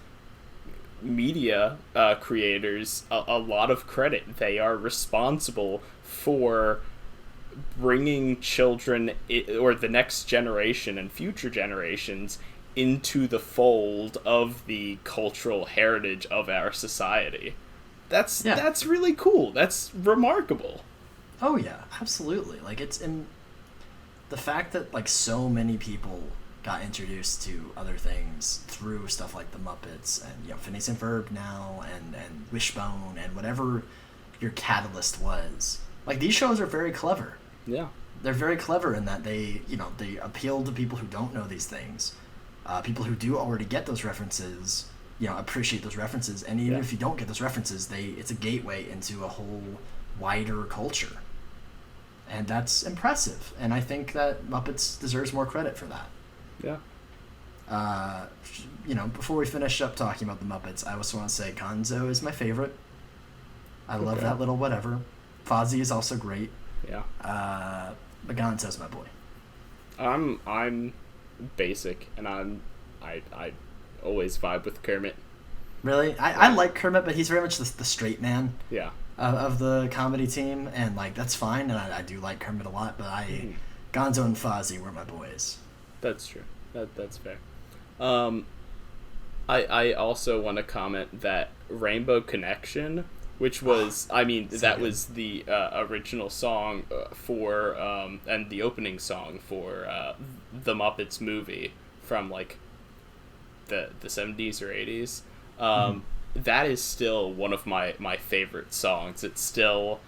[SPEAKER 2] media creators a lot of credit. They are responsible for bringing children or the next generation and future generations into the fold of the cultural heritage of our society. That's really cool. That's remarkable.
[SPEAKER 1] Oh yeah, absolutely. Like, it's in the fact that like so many people got introduced to other things through stuff like the Muppets and, you know, Phineas and Ferb now and Wishbone and whatever your catalyst was. Like, these shows are very clever.
[SPEAKER 2] Yeah.
[SPEAKER 1] They're very clever in that they appeal to people who don't know these things. People who do already get those references, you know, appreciate those references. And even if you don't get those references, it's a gateway into a whole wider culture. And that's impressive. And I think that Muppets deserves more credit for that.
[SPEAKER 2] Yeah.
[SPEAKER 1] You know, before we finish up talking about the Muppets, I also want to say Gonzo is my favorite. I love that little whatever. Fozzie is also great.
[SPEAKER 2] Yeah.
[SPEAKER 1] But Gonzo's my boy.
[SPEAKER 2] I'm basic, and I always vibe with Kermit.
[SPEAKER 1] Really? I like Kermit, but he's very much the straight man.
[SPEAKER 2] Yeah.
[SPEAKER 1] Of the comedy team, and like that's fine, and I do like Kermit a lot, but Gonzo and Fozzie were my boys.
[SPEAKER 2] That's true. That's fair. I also want to comment that Rainbow Connection, which was, I mean, that was the original song for, and the opening song for the Muppets movie from, like, the 70s or 80s. That is still one of my favorite songs. It still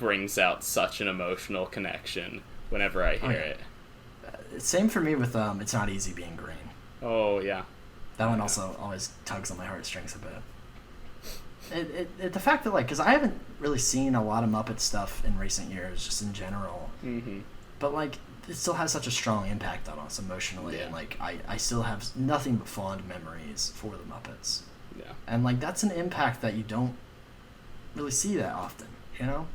[SPEAKER 2] brings out such an emotional connection whenever I hear it.
[SPEAKER 1] Same for me with It's Not Easy Being Green.
[SPEAKER 2] Oh, yeah.
[SPEAKER 1] That one also always tugs on my heartstrings a bit. The fact that, like, because I haven't really seen a lot of Muppet stuff in recent years, just in general. Mm-hmm. But, like, it still has such a strong impact on us emotionally. Yeah. And, like, I still have nothing but fond memories for the Muppets.
[SPEAKER 2] Yeah.
[SPEAKER 1] And, like, that's an impact that you don't really see that often, you know?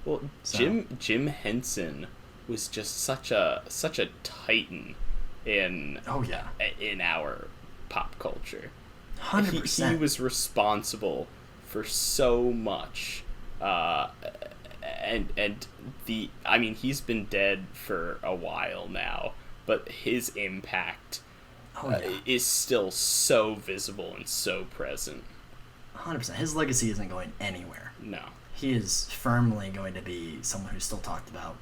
[SPEAKER 2] Well, so. Jim Henson was just such a titan in our pop culture.
[SPEAKER 1] 100%.
[SPEAKER 2] He was responsible for so much, and I mean, he's been dead for a while now, but his impact is still so visible and so present.
[SPEAKER 1] 100%. His legacy isn't going anywhere.
[SPEAKER 2] No.
[SPEAKER 1] He is firmly going to be someone who's still talked about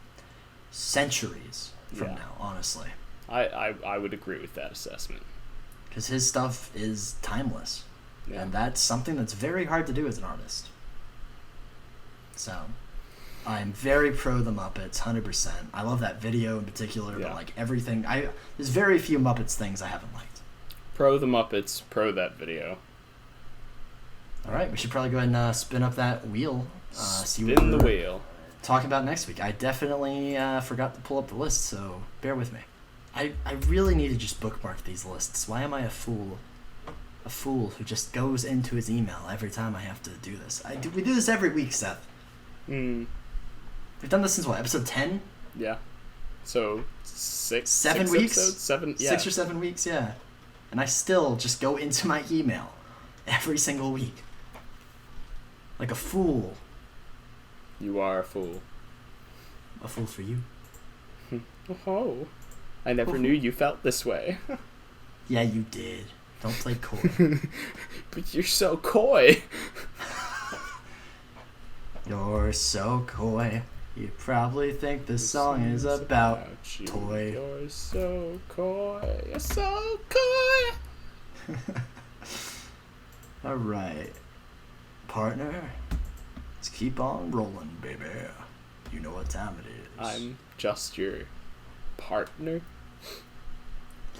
[SPEAKER 1] centuries from now, honestly.
[SPEAKER 2] I would agree with that assessment.
[SPEAKER 1] Because his stuff is timeless. Yeah. And that's something that's very hard to do as an artist. So, I'm very pro the Muppets, 100%. I love that video in particular, but like everything, there's very few Muppets things I haven't liked.
[SPEAKER 2] Pro the Muppets, pro that video.
[SPEAKER 1] Alright, we should probably go ahead and spin up that wheel.
[SPEAKER 2] Spin the wheel.
[SPEAKER 1] Talk about next week. I definitely forgot to pull up the list, so bear with me. I really need to just bookmark these lists. Why am I a fool? A fool who just goes into his email every time I have to do this. We do this every week, Seth. We've done this since what, episode 10?
[SPEAKER 2] Yeah. So
[SPEAKER 1] 7 weeks?
[SPEAKER 2] Episodes? 7, yeah.
[SPEAKER 1] 6 or 7 weeks, yeah. And I still just go into my email every single week. Like a fool.
[SPEAKER 2] You are a fool.
[SPEAKER 1] A fool for you.
[SPEAKER 2] Oh. I never knew you felt this way.
[SPEAKER 1] Yeah, you did. Don't play coy.
[SPEAKER 2] But you're so coy.
[SPEAKER 1] You're so coy. You probably think this song is about
[SPEAKER 2] you.
[SPEAKER 1] toy.
[SPEAKER 2] You're so coy. You're so coy.
[SPEAKER 1] Alright. Partner, let's keep on rolling, baby. You know what time it is.
[SPEAKER 2] I'm just your partner.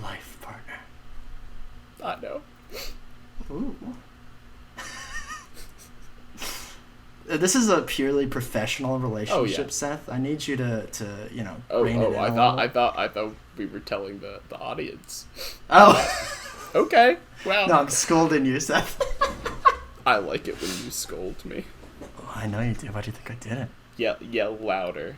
[SPEAKER 1] Life partner.
[SPEAKER 2] I know.
[SPEAKER 1] Ooh. This is a purely professional relationship, Seth. I need you to rein it in.
[SPEAKER 2] I thought we were telling the audience.
[SPEAKER 1] Oh.
[SPEAKER 2] Okay. Well.
[SPEAKER 1] No, I'm scolding you, Seth.
[SPEAKER 2] I like it when you scold me.
[SPEAKER 1] Oh, I know you do. Why do you think I didn't?
[SPEAKER 2] Yell louder.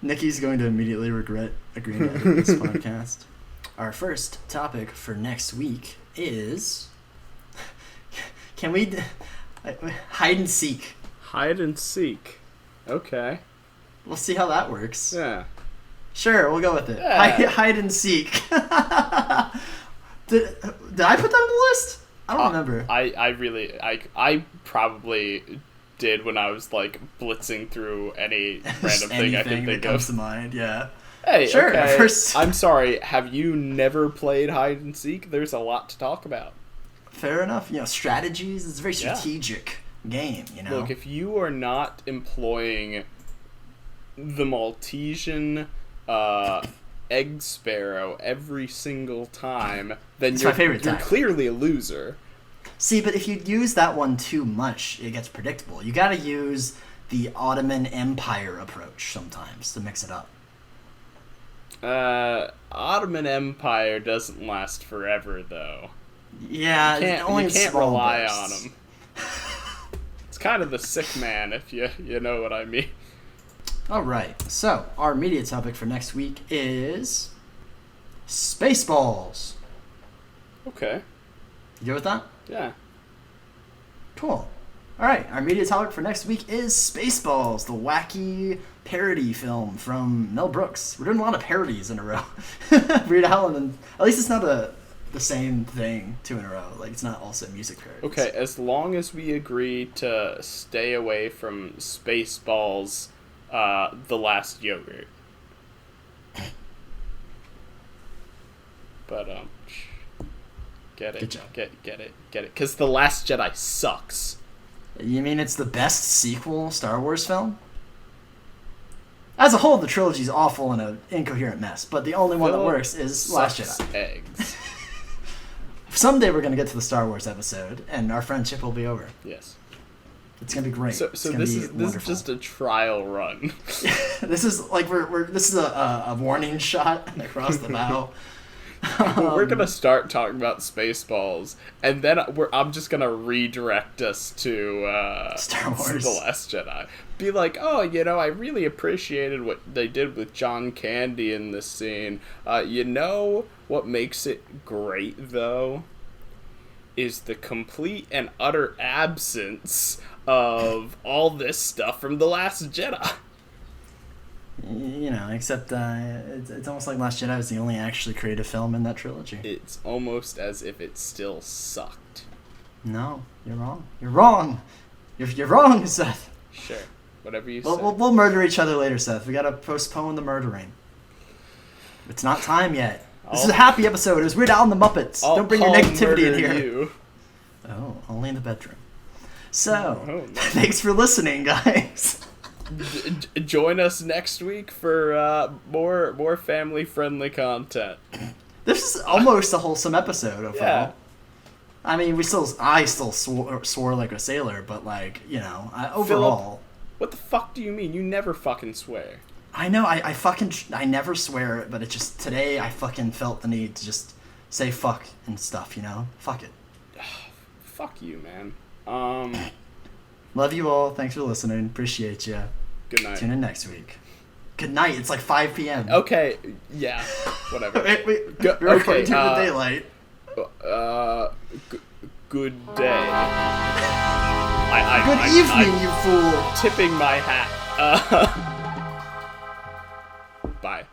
[SPEAKER 1] Nikki's going to immediately regret agreeing to edit this podcast. Our first topic for next week is... Can we... hide and seek.
[SPEAKER 2] Hide and seek. Okay.
[SPEAKER 1] We'll see how that works.
[SPEAKER 2] Yeah.
[SPEAKER 1] Sure, we'll go with it.
[SPEAKER 2] Yeah.
[SPEAKER 1] Hide and seek. Did I put that on the list? I don't remember.
[SPEAKER 2] I probably did when I was like blitzing through any random thing I can think
[SPEAKER 1] that comes to mind. Yeah.
[SPEAKER 2] Hey,
[SPEAKER 1] sure.
[SPEAKER 2] Okay. I'm sorry. Have you never played hide and seek? There's a lot to talk about. Fair
[SPEAKER 1] enough. Strategies. It's a very strategic game.
[SPEAKER 2] Look, if you are not employing the Maltesian egg sparrow every single time, then you're clearly a loser.
[SPEAKER 1] See, but if you use that one too much, it gets predictable. You gotta use the Ottoman Empire approach sometimes to mix it up.
[SPEAKER 2] Ottoman Empire doesn't last forever, though.
[SPEAKER 1] Yeah,
[SPEAKER 2] you can't rely on them. It's kind of the sick man, if you know what I mean.
[SPEAKER 1] Alright, so our media topic for next week is Spaceballs.
[SPEAKER 2] Okay.
[SPEAKER 1] You good with that?
[SPEAKER 2] Yeah.
[SPEAKER 1] Cool. Alright, our media topic for next week is Spaceballs, the wacky parody film from Mel Brooks. We're doing a lot of parodies in a row. Weird Al, and at least it's not the same thing two in a row. Like, it's not also music parodies.
[SPEAKER 2] Okay, as long as we agree to stay away from Spaceballs, The Last Yogurt. But, get it, get it. Because The Last Jedi sucks.
[SPEAKER 1] You mean it's the best sequel Star Wars film? As a whole, the trilogy's awful and an incoherent mess, but the only one that works is Last Jedi.
[SPEAKER 2] Eggs.
[SPEAKER 1] Someday we're going to get to the Star Wars episode, and our friendship will be over.
[SPEAKER 2] Yes.
[SPEAKER 1] It's going to be great.
[SPEAKER 2] So this is just a trial run.
[SPEAKER 1] This is like this is a warning shot across the bow.
[SPEAKER 2] We're gonna start talking about Spaceballs, and then I'm just gonna redirect us to
[SPEAKER 1] Star Wars,
[SPEAKER 2] The Last Jedi. Be like, oh, I really appreciated what they did with John Candy in this scene. What makes it great though is the complete and utter absence of all this stuff from The Last Jedi.
[SPEAKER 1] Except it's almost like Last Jedi was the only actually creative film in that trilogy.
[SPEAKER 2] It's almost as if it still sucked.
[SPEAKER 1] No, you're wrong. You're wrong. You're wrong, Seth.
[SPEAKER 2] Sure, whatever you say.
[SPEAKER 1] We'll murder each other later, Seth. We gotta postpone the murdering. It's not time yet. This is a happy episode. It was Weird Al and the Muppets. Don't bring your negativity in here.
[SPEAKER 2] You.
[SPEAKER 1] Oh, only in the bedroom. So, thanks for listening, guys.
[SPEAKER 2] Join us next week for more family-friendly content.
[SPEAKER 1] This is almost a wholesome episode overall.
[SPEAKER 2] Yeah.
[SPEAKER 1] I mean, I still swore like a sailor, but overall.
[SPEAKER 2] Phillip, what the fuck do you mean? You never fucking swear.
[SPEAKER 1] I know, I never swear, but it just, today I fucking felt the need to just say fuck and stuff, Fuck it.
[SPEAKER 2] Fuck you, man.
[SPEAKER 1] Love you all. Thanks for listening. Appreciate you.
[SPEAKER 2] Good night.
[SPEAKER 1] Tune in next week. Good night. It's like 5 p.m.
[SPEAKER 2] Okay. Yeah. Whatever.
[SPEAKER 1] We're recording during the daylight.
[SPEAKER 2] Good day.
[SPEAKER 1] Good evening, you fool.
[SPEAKER 2] Tipping my hat. Bye.